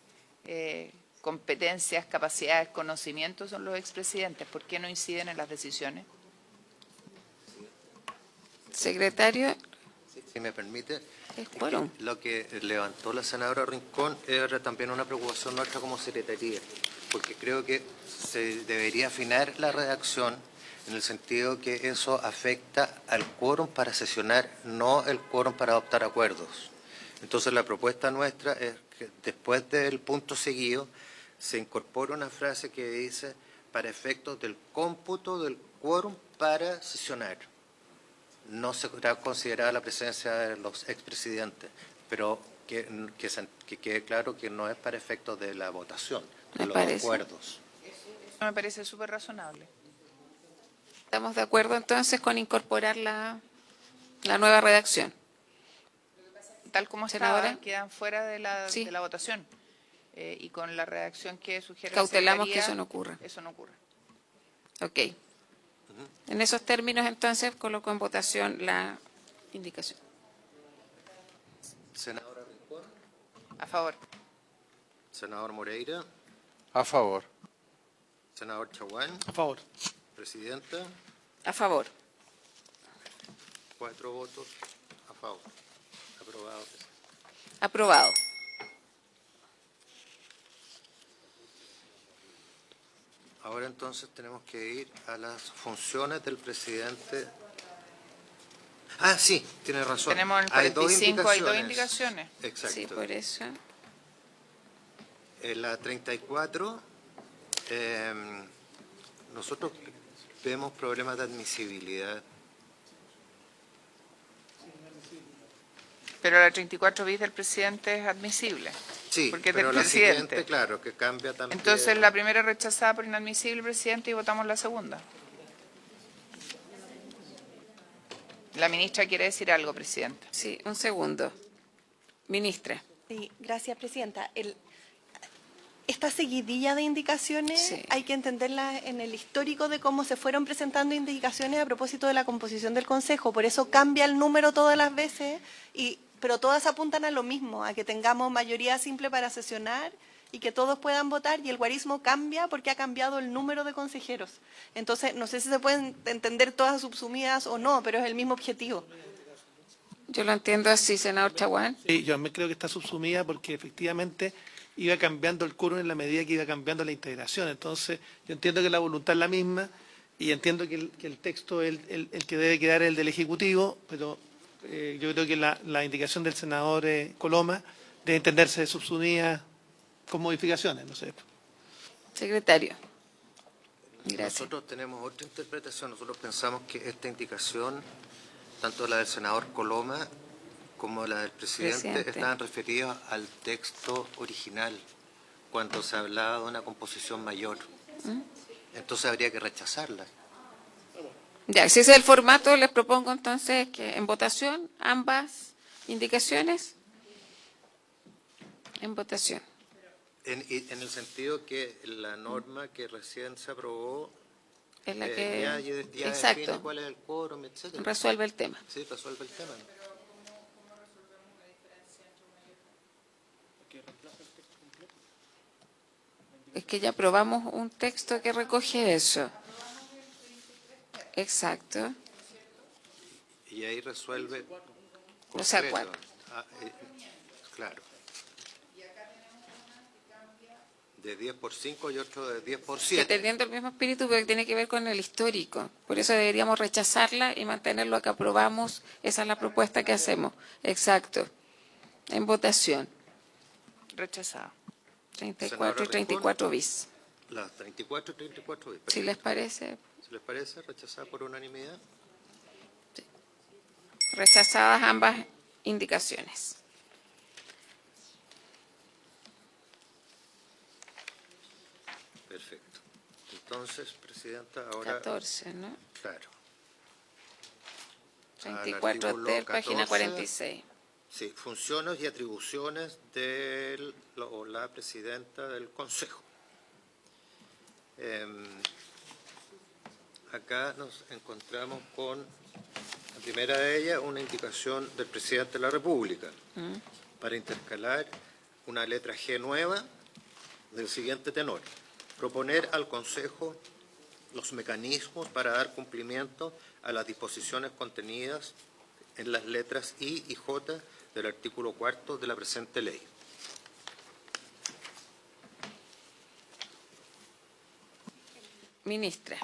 Speaker 6: competencias, capacidades, conocimientos, son los expresidentes. ¿Por qué no inciden en las decisiones?
Speaker 1: Secretario.
Speaker 2: Si me permite,
Speaker 1: Es quórum.
Speaker 2: lo que levantó la senadora Rincón era también una preocupación nuestra como Secretaría, porque creo que se debería afinar la redacción en el sentido que eso afecta al quórum para sesionar, no el quórum para adoptar acuerdos. Entonces la propuesta nuestra es que después del punto seguido se incorpore una frase que dice para efectos del cómputo del quórum para sesionar. No se será considerada la presencia de los expresidentes, pero que quede claro que no es para efectos de la votación, de
Speaker 1: Me
Speaker 2: los
Speaker 1: parece.
Speaker 2: acuerdos.
Speaker 6: Eso me parece súper razonable.
Speaker 1: ¿Estamos de acuerdo entonces con incorporar la nueva redacción?
Speaker 6: Tal como
Speaker 1: Senadora.
Speaker 6: estaban, quedan fuera de la,
Speaker 1: Sí.
Speaker 6: de la votación. y con la redacción que sugiere
Speaker 1: Cautelamos
Speaker 6: la
Speaker 1: que
Speaker 6: Secretaría,
Speaker 1: eso no ocurra.
Speaker 6: Eso no ocurra.
Speaker 1: Ok. En esos términos, entonces, coloco en votación la indicación.
Speaker 2: Senadora Rincón,
Speaker 6: A favor.
Speaker 2: senador Moreira,
Speaker 4: A favor.
Speaker 2: senador Chaguán,
Speaker 3: A favor.
Speaker 2: presidenta,
Speaker 1: A favor.
Speaker 2: 4 votos a favor. Aprobado, presidente.
Speaker 1: Aprobado.
Speaker 2: Ahora entonces tenemos que ir a las funciones del presidente. Ah, sí, tiene razón.
Speaker 6: Tenemos en el
Speaker 2: Hay dos
Speaker 6: 45, hay dos
Speaker 2: indicaciones.
Speaker 6: indicaciones.
Speaker 2: Exacto.
Speaker 1: Sí, por eso.
Speaker 2: En la 34, nosotros vemos problemas de admisibilidad.
Speaker 6: Pero la 34 bis del presidente es admisible.
Speaker 2: Sí,
Speaker 6: porque es
Speaker 2: pero
Speaker 6: del
Speaker 2: la
Speaker 6: presidente.
Speaker 2: siguiente, claro, que cambia también.
Speaker 6: Entonces la primera rechazada por inadmisible, presidente, y votamos la segunda. La ministra quiere decir algo, presidente.
Speaker 1: Sí, un segundo. Ministra.
Speaker 5: Sí, gracias, presidenta. Esta seguidilla de indicaciones
Speaker 1: Sí.
Speaker 5: hay que entenderla en el histórico de cómo se fueron presentando indicaciones a propósito de la composición del Consejo. Por eso cambia el número todas las veces, pero todas apuntan a lo mismo, a que tengamos mayoría simple para sesionar y que todos puedan votar, y el guarismo cambia porque ha cambiado el número de consejeros. Entonces, no sé si se pueden entender todas subsumidas o no, pero es el mismo objetivo.
Speaker 1: Yo lo entiendo así, senador Chaguán.
Speaker 3: Sí, yo me creo que está subsumida porque efectivamente iba cambiando el quórum en la medida que iba cambiando la integración. Entonces, yo entiendo que la voluntad es la misma y entiendo que el texto, el que debe quedar es el del Ejecutivo, pero yo creo que la indicación del senador Coloma debe entenderse subsumida con modificaciones, no sé.
Speaker 1: Secretario. Gracias.
Speaker 2: Nosotros tenemos otra interpretación. Nosotros pensamos que esta indicación, tanto la del senador Coloma como la del presidente, estaban referidas al texto original, cuando se hablaba de una composición mayor. Entonces habría que rechazarla.
Speaker 1: Ya, si ese es el formato, les propongo entonces que en votación ambas indicaciones. En votación.
Speaker 2: En el sentido que la norma que recién se aprobó
Speaker 1: Es la que.
Speaker 2: ya define
Speaker 1: Exacto.
Speaker 2: cuál es el quórum, etcétera.
Speaker 1: Resuelve el tema.
Speaker 2: Sí, resuelve el tema.
Speaker 1: Es que ya aprobamos un texto que recoge eso. Exacto.
Speaker 2: Y ahí resuelve.
Speaker 1: O sea,
Speaker 2: concreto.
Speaker 1: ¿cuál?
Speaker 2: Claro. De 10 por 5 y otro de 10 por
Speaker 1: Que
Speaker 2: 7.
Speaker 1: teniendo el mismo espíritu, pero que tiene que ver con el histórico. Por eso deberíamos rechazarla y mantener lo que aprobamos. Esa es la propuesta que hacemos. Exacto. En votación.
Speaker 6: Rechazada.
Speaker 1: 34 y 34 bis.
Speaker 2: Las 34 y 34.
Speaker 1: Si les parece,
Speaker 2: ¿Si les parece? Rechazada por unanimidad.
Speaker 1: rechazadas ambas indicaciones.
Speaker 2: Perfecto. Entonces, Presidenta, ahora...
Speaker 1: 14, ¿no?
Speaker 2: Claro.
Speaker 1: 34
Speaker 2: artículo
Speaker 1: del página
Speaker 2: 14.
Speaker 1: 46.
Speaker 2: Sí, funciones y atribuciones de la presidenta del Consejo. Acá nos encontramos con, la primera de ellas, una indicación del presidente de la República para intercalar una letra G nueva del siguiente tenor: proponer al Consejo los mecanismos para dar cumplimiento a las disposiciones contenidas en las letras I y J del artículo 4 de la presente ley.
Speaker 1: Ministra.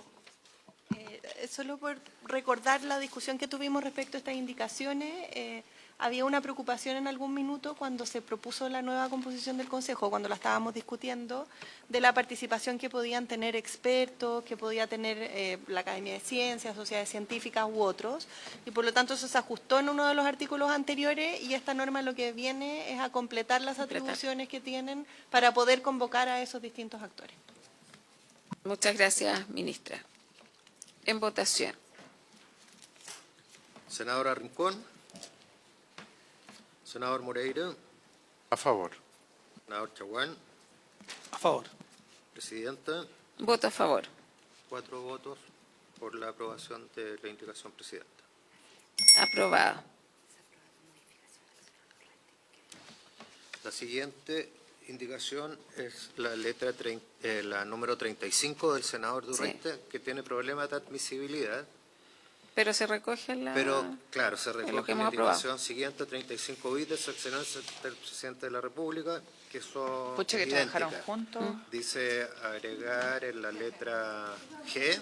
Speaker 5: Solo por recordar la discusión que tuvimos respecto a estas indicaciones, había una preocupación en algún minuto cuando se propuso la nueva composición del Consejo, cuando la estábamos discutiendo, de la participación que podían tener expertos, que podía tener la Academia de Ciencias, sociedades científicas u otros, y por lo tanto eso se ajustó en uno de los artículos anteriores, y esta norma lo que viene es a completar las atribuciones que tienen para poder convocar a esos distintos actores.
Speaker 1: Muchas gracias, ministra. En votación.
Speaker 2: Senadora Rincón. Senador Moreira.
Speaker 4: A favor.
Speaker 2: Senador Chaguán.
Speaker 3: favor.
Speaker 2: Presidenta,
Speaker 1: Voto a favor.
Speaker 2: 4 votos por la aprobación de la indicación presidenta.
Speaker 1: Aprobado.
Speaker 2: La siguiente indicación es la número 35 del senador Durreste, que tiene problemas de admisibilidad.
Speaker 1: Pero se recoge la...
Speaker 2: Pero, claro, se
Speaker 1: lo que
Speaker 2: recoge
Speaker 1: hemos
Speaker 2: la
Speaker 1: aprobado.
Speaker 2: indicación siguiente, 35 bis de su excelencia del presidente de la República, que son
Speaker 6: Pucha, que
Speaker 2: idénticas.
Speaker 6: trabajaron juntos.
Speaker 2: Dice agregar en la letra G,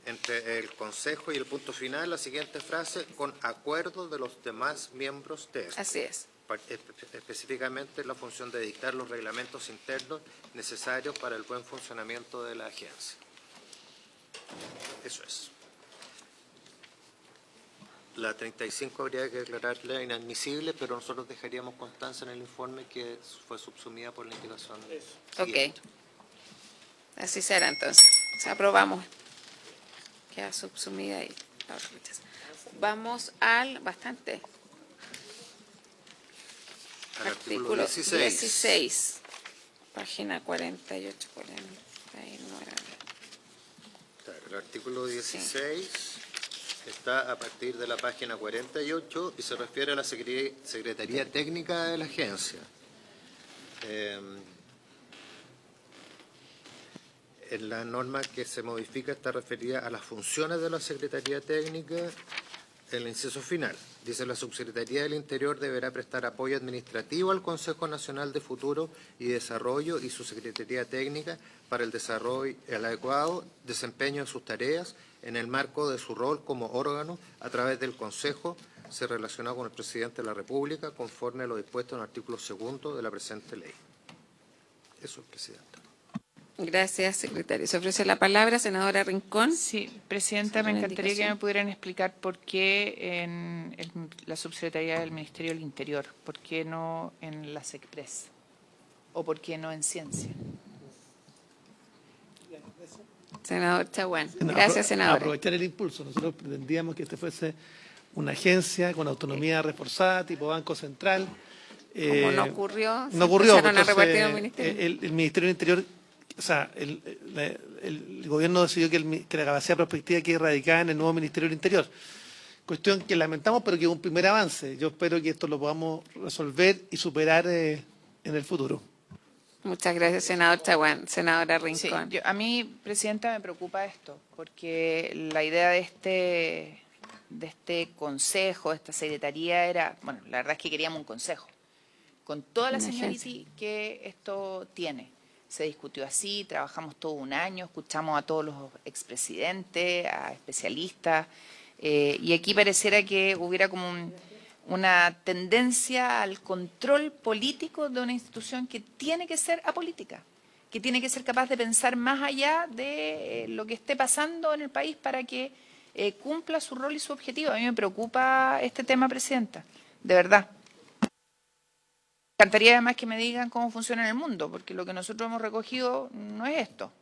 Speaker 2: entre el Consejo y el punto final, la siguiente frase, con acuerdo de los demás miembros de este.
Speaker 1: Así es.
Speaker 2: Específicamente la función de dictar los reglamentos internos necesarios para el buen funcionamiento de la agencia. Eso es. La 35 habría que declararla inadmisible, pero nosotros dejaríamos constancia en el informe que fue subsumida por la indicación.
Speaker 1: Ok. Así será entonces. Aprobamos. Queda subsumida y la otra rechaza. Vamos al bastante.
Speaker 2: Al artículo 16.
Speaker 1: Página 48, 49.
Speaker 2: Claro, el artículo 16 está a partir de la página 48 y se refiere a la Secretaría Técnica de la agencia. En la norma que se modifica está referida a las funciones de la Secretaría Técnica. El inciso final dice: la Subsecretaría del Interior deberá prestar apoyo administrativo al Consejo Nacional de Futuro y Desarrollo y su Secretaría Técnica para el desarrollo, el adecuado desempeño de sus tareas en el marco de su rol como órgano a través del Consejo se relacionado con el Presidente de la República conforme a lo dispuesto en el artículo 2 de la presente ley. Eso es, Presidenta.
Speaker 1: Gracias, secretario. Se ofrece la palabra, senadora Rincón.
Speaker 6: Sí, Presidenta, me
Speaker 1: Sobre la
Speaker 6: encantaría que
Speaker 1: indicación.
Speaker 6: me pudieran explicar por qué en la Subsecretaría del Ministerio del Interior, por qué no en la SECPRES o por qué no en Ciencia.
Speaker 1: Senador Chaguán.
Speaker 3: No,
Speaker 1: Gracias, senadora.
Speaker 3: Aprovechar el impulso. Nosotros pretendíamos que este fuese una agencia con autonomía reforzada, tipo Banco Central.
Speaker 1: Como no ocurrió, se
Speaker 3: no ocurrió.
Speaker 1: empezaron a
Speaker 3: Entonces,
Speaker 1: repartir los ministerios.
Speaker 3: el Ministerio del Interior, o sea, el gobierno decidió que la capacidad prospectiva quede radicada en el nuevo Ministerio del Interior. Cuestión que lamentamos, pero que es un primer avance. Yo espero que esto lo podamos resolver y superar en el futuro.
Speaker 1: Muchas gracias, senador Chaguán. Senadora
Speaker 6: Sí,
Speaker 1: Rincón.
Speaker 6: a mí, Presidenta, me preocupa esto, porque la idea de este consejo, de esta secretaría era, bueno, la verdad es que queríamos un consejo, con toda la
Speaker 1: Una
Speaker 6: seniority que esto tiene. Se discutió así, trabajamos todo un año, escuchamos a todos los expresidentes, a especialistas, y aquí pareciera que hubiera como una tendencia al control político de una institución que tiene que ser apolítica, que tiene que ser capaz de pensar más allá de lo que esté pasando en el país para que cumpla su rol y su objetivo. A mí me preocupa este tema, Presidenta, de verdad. Me encantaría además que me digan cómo funciona en el mundo, porque lo que nosotros hemos recogido no es esto.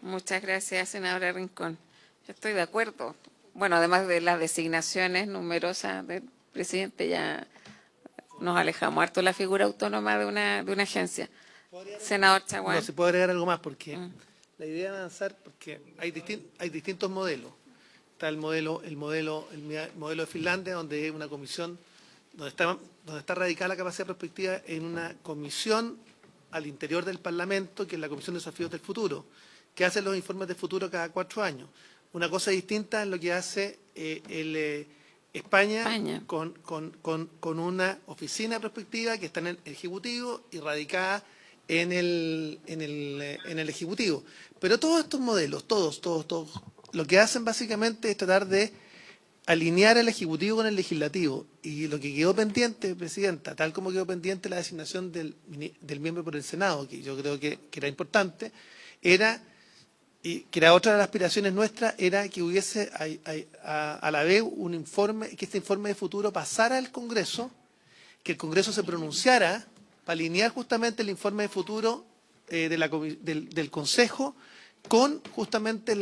Speaker 1: Muchas gracias, senadora Rincón. Yo estoy de acuerdo. Bueno, además de las designaciones numerosas del presidente, ya nos alejamos harto de la figura autónoma de una agencia. Senador Chaguán.
Speaker 3: No, se puede agregar algo más, porque la idea de avanzar, porque hay distintos modelos. Está el modelo de Finlandia, donde es una comisión, donde está radicada la capacidad prospectiva en una comisión al interior del Parlamento, que es la Comisión de Desafíos del Futuro, que hace los informes de futuro cada 4 años. Una cosa distinta es lo que hace España. Con una oficina prospectiva que está en el Ejecutivo y radicada en el Ejecutivo. Pero todos estos modelos, todos, lo que hacen básicamente es tratar de alinear el Ejecutivo con el Legislativo. Y lo que quedó pendiente, Presidenta, tal como quedó pendiente la designación del miembro por el Senado, que yo creo que era importante, y que era otra de las aspiraciones nuestras, era que hubiese a la vez un informe, que este informe de futuro pasara al Congreso, que el Congreso se pronunciara para alinear justamente el informe de futuro del Consejo con justamente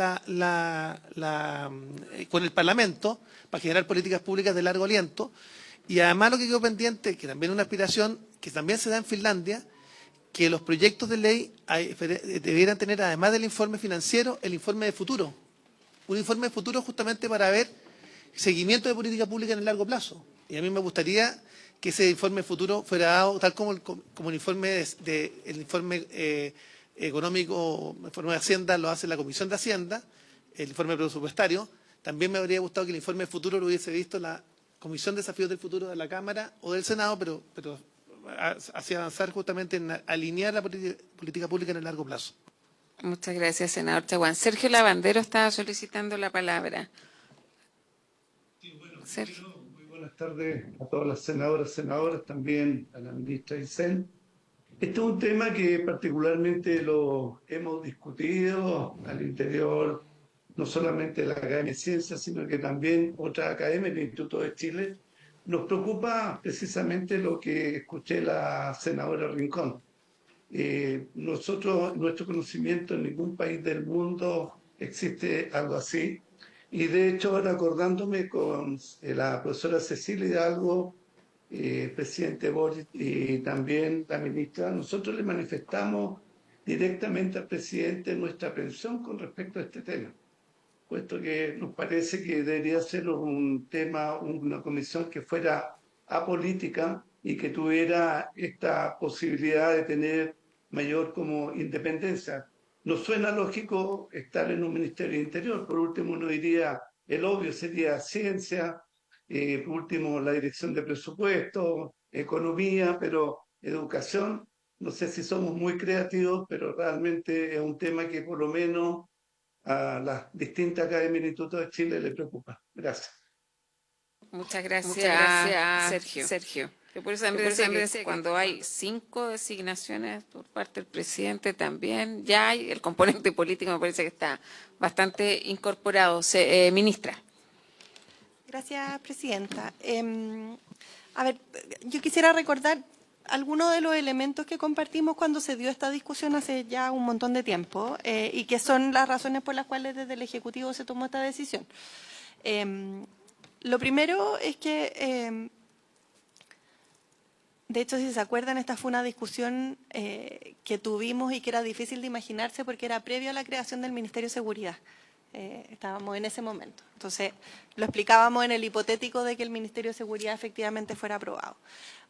Speaker 3: con el Parlamento, para generar políticas públicas de largo aliento. Y además lo que quedó pendiente, que también es una aspiración, que también se da en Finlandia, que los proyectos de ley debieran tener, además del informe financiero, el informe de futuro. Un informe de futuro justamente para ver seguimiento de política pública en el largo plazo. Y a mí me gustaría que ese informe de futuro fuera dado tal como el informe económico, el informe de Hacienda lo hace la Comisión de Hacienda, el informe presupuestario. También me habría gustado que el informe de futuro lo hubiese visto la Comisión de Desafíos del Futuro de la Cámara o del Senado, pero hacia avanzar justamente en alinear la política pública en el largo plazo.
Speaker 1: Muchas gracias, senador Chaguán. Sergio Lavandero estaba solicitando la palabra.
Speaker 7: Sí, bueno,
Speaker 1: Sergio.
Speaker 7: primero, muy buenas tardes a todas las senadoras, también a la ministra Aysén. Este es un tema que particularmente lo hemos discutido al interior no solamente de la Academia de Ciencias, sino que también otras academias, el Instituto de Chile. Nos preocupa precisamente lo que escuché la senadora Rincón. Nuestro conocimiento, en ningún país del mundo existe algo así. Y de hecho, ahora acordándome con la profesora Cecilia Hidalgo, presidente Boric y también la ministra, nosotros le manifestamos directamente al presidente nuestra aprensión con respecto a este tema, puesto que nos parece que debería ser un tema, una comisión que fuera apolítica y que tuviera esta posibilidad de tener mayor como independencia. Nos suena lógico estar en un Ministerio de Interior, por último uno diría, el obvio sería ciencia, por último la dirección de presupuesto, economía, pero educación, no sé si somos muy creativos, pero realmente es un tema que por lo menos a las distintas academias del Instituto de Chile le preocupa. Gracias.
Speaker 1: Muchas gracias, Sergio. Yo por eso también decía que cuando hay 5 designaciones por parte del presidente también, ya hay el componente político, me parece que está bastante incorporado. Ministra.
Speaker 5: Gracias, presidenta. A ver, yo quisiera recordar algunos de los elementos que compartimos cuando se dio esta discusión hace ya un montón de tiempo y que son las razones por las cuales desde el Ejecutivo se tomó esta decisión. Lo primero es que, de hecho, si se acuerdan, esta fue una discusión que tuvimos y que era difícil de imaginarse porque era previo a la creación del Ministerio de Seguridad. Estábamos en ese momento. Entonces, lo explicábamos en el hipotético de que el Ministerio de Seguridad efectivamente fuera aprobado.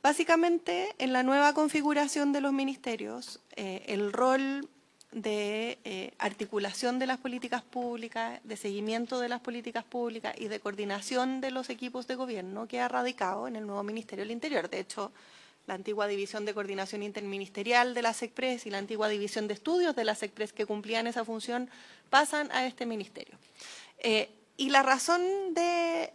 Speaker 5: Básicamente, en la nueva configuración de los ministerios, el rol de articulación de las políticas públicas, de seguimiento de las políticas públicas y de coordinación de los equipos de gobierno queda radicado en el nuevo Ministerio del Interior. De hecho, la antigua División de Coordinación Interministerial de la SECPRES y la antigua División de Estudios de la SECPRES que cumplían esa función pasan a este ministerio. Y la razón de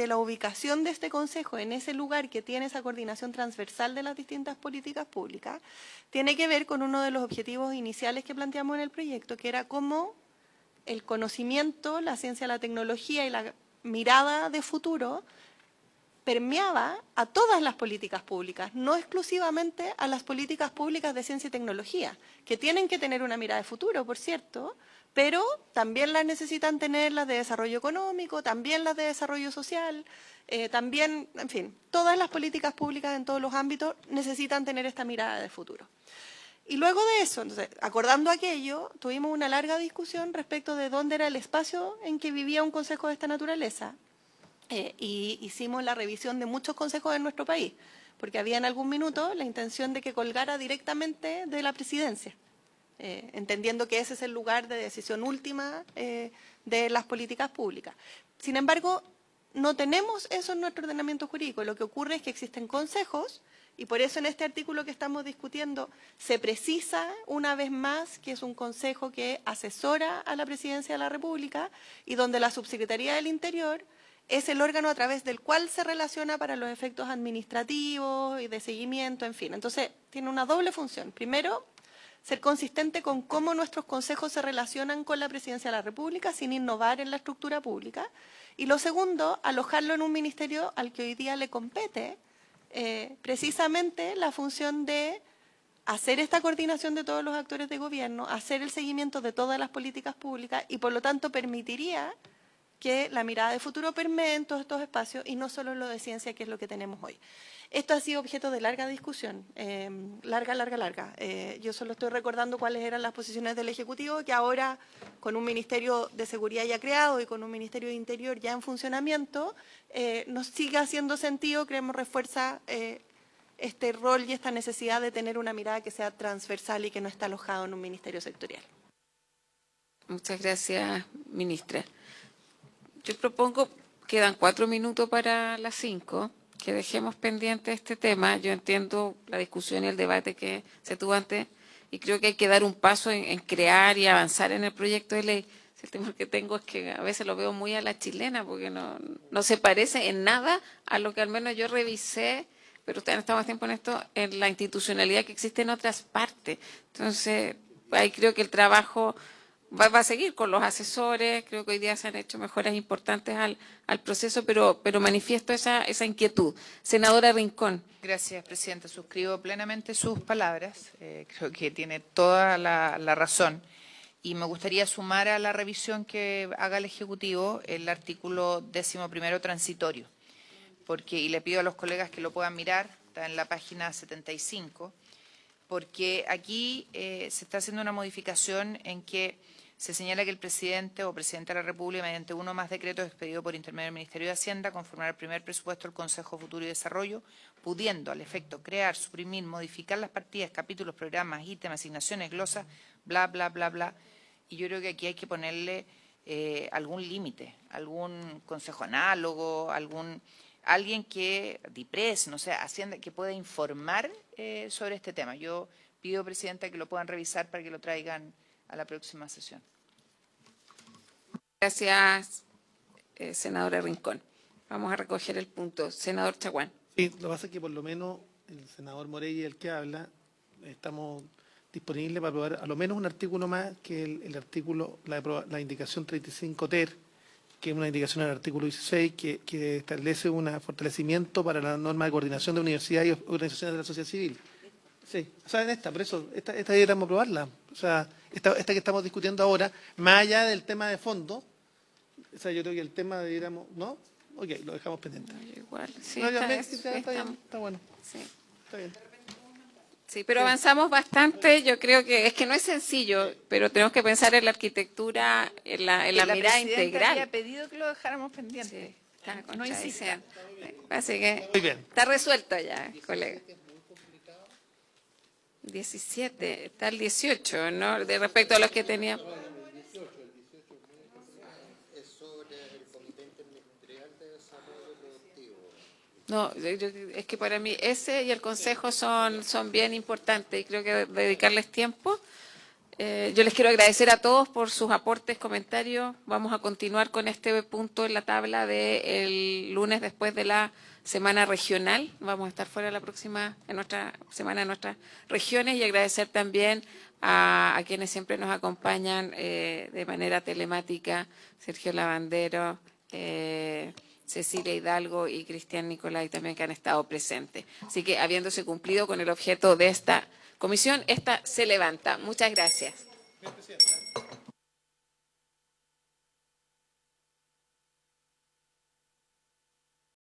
Speaker 5: la ubicación de este Consejo en ese lugar que tiene esa coordinación transversal de las distintas políticas públicas tiene que ver con uno de los objetivos iniciales que planteamos en el proyecto, que era cómo el conocimiento, la ciencia, la tecnología y la mirada de futuro permeaba a todas las políticas públicas, no exclusivamente a las políticas públicas de ciencia y tecnología, que tienen que tener una mirada de futuro, por cierto, pero también las necesitan tener las de desarrollo económico, también las de desarrollo social, también, en fin, todas las políticas públicas en todos los ámbitos necesitan tener esta mirada de futuro. Y luego de eso, entonces, acordando aquello, tuvimos una larga discusión respecto de dónde era el espacio en que vivía un consejo de esta naturaleza. Y hicimos la revisión de muchos consejos en nuestro país, porque había en algún minuto la intención de que colgara directamente de la presidencia, entendiendo que ese es el lugar de decisión última de las políticas públicas. Sin embargo, no tenemos eso en nuestro ordenamiento jurídico. Lo que ocurre es que existen consejos y por eso en este artículo que estamos discutiendo se precisa una vez más que es un consejo que asesora a la presidencia de la República y donde la Subsecretaría del Interior es el órgano a través del cual se relaciona para los efectos administrativos y de seguimiento, en fin. Entonces, tiene una doble función. Primero, ser consistente con cómo nuestros consejos se relacionan con la Presidencia de la República sin innovar en la estructura pública. Y lo segundo, alojarlo en un ministerio al que hoy día le compete precisamente la función de hacer esta coordinación de todos los actores de gobierno, hacer el seguimiento de todas las políticas públicas y, por lo tanto, permitiría que la mirada de futuro permee en todos estos espacios y no solo en lo de ciencia, que es lo que tenemos hoy. Esto ha sido objeto de larga discusión, larga. Yo solo estoy recordando cuáles eran las posiciones del Ejecutivo, que ahora, con un Ministerio de Seguridad ya creado y con un Ministerio de Interior ya en funcionamiento, nos sigue haciendo sentido, creemos refuerza este rol y esta necesidad de tener una mirada que sea transversal y que no está alojado en un ministerio sectorial.
Speaker 1: Muchas gracias, ministra. Yo propongo, quedan 4 minutos para las 5, que dejemos pendiente este tema. Yo entiendo la discusión y el debate que se tuvo antes y creo que hay que dar un paso en crear y avanzar en el proyecto de ley. El temor que tengo es que a veces lo veo muy a la chilena porque no se parece en nada a lo que al menos yo revisé, pero ustedes han estado más tiempo en esto, en la institucionalidad que existe en otras partes. Entonces, ahí creo que el trabajo va a seguir con los asesores. Creo que hoy día se han hecho mejoras importantes al proceso, pero manifiesto esa inquietud. Senadora Rincón.
Speaker 6: Gracias, presidenta. Suscribo plenamente sus palabras. Creo que tiene toda la razón. Y me gustaría sumar a la revisión que haga el Ejecutivo el artículo 11º transitorio. Y le pido a los colegas que lo puedan mirar, está en la página 75, porque aquí se está haciendo una modificación en que se señala que el presidente o presidenta de la República, mediante uno o más decretos expedido por intermedio del Ministerio de Hacienda, conformará el primer presupuesto del Consejo Futuro y Desarrollo, pudiendo, al efecto, crear, suprimir, modificar las partidas, capítulos, programas, ítems, asignaciones, glosas, bla, bla, bla, bla. Y yo creo que aquí hay que ponerle algún límite, algún consejo análogo, alguien que, DIPRES, no sé, Hacienda, que pueda informar sobre este tema. Yo pido, presidenta, que lo puedan revisar para que lo traigan a la próxima sesión.
Speaker 1: Gracias, senadora Rincón. Vamos a recoger el punto. Senador Chaguán.
Speaker 3: Sí, lo que pasa es que por lo menos el senador Morelli, el que habla, estamos disponibles para aprobar a lo menos un artículo más que el artículo, la indicación 35 ter, que es una indicación del artículo 16, que establece un fortalecimiento para la norma de coordinación de universidades y organizaciones de la sociedad civil. Sí, o sea, por eso, esta deberíamos aprobarla. O sea, esta que estamos discutiendo ahora, más allá del tema de fondo, o sea, yo creo que el tema deberíamos, ¿no? Ok, lo dejamos pendiente.
Speaker 1: Igual, sí,
Speaker 3: No,
Speaker 1: está
Speaker 3: bien, está bueno.
Speaker 1: Sí.
Speaker 3: Está bien.
Speaker 1: Sí, pero avanzamos bastante. Yo creo que es que no es sencillo, pero tenemos que pensar en la arquitectura, en la mirada integral.
Speaker 6: Había pedido que lo dejáramos pendiente.
Speaker 1: Sí, está
Speaker 6: No insista.
Speaker 1: Así que
Speaker 3: Muy bien.
Speaker 1: está resuelto ya, colega. 17, está el 18, ¿no? De respecto a los que teníamos.
Speaker 2: Es sobre el Comité Interministerial de Desarrollo Productivo.
Speaker 1: No, es que para mí ese y el Consejo son bien importantes y creo que dedicarles tiempo. Yo les quiero agradecer a todos por sus aportes, comentarios. Vamos a continuar con este punto en la tabla del lunes después de la semana regional. Vamos a estar fuera la próxima, en nuestra semana en nuestras regiones, y agradecer también a quienes siempre nos acompañan de manera telemática, Sergio Lavandero, Cecilia Hidalgo y Cristian Nicolai también, que han estado presentes. Así que, habiéndose cumplido con el objeto de esta comisión, esta se levanta. Muchas gracias.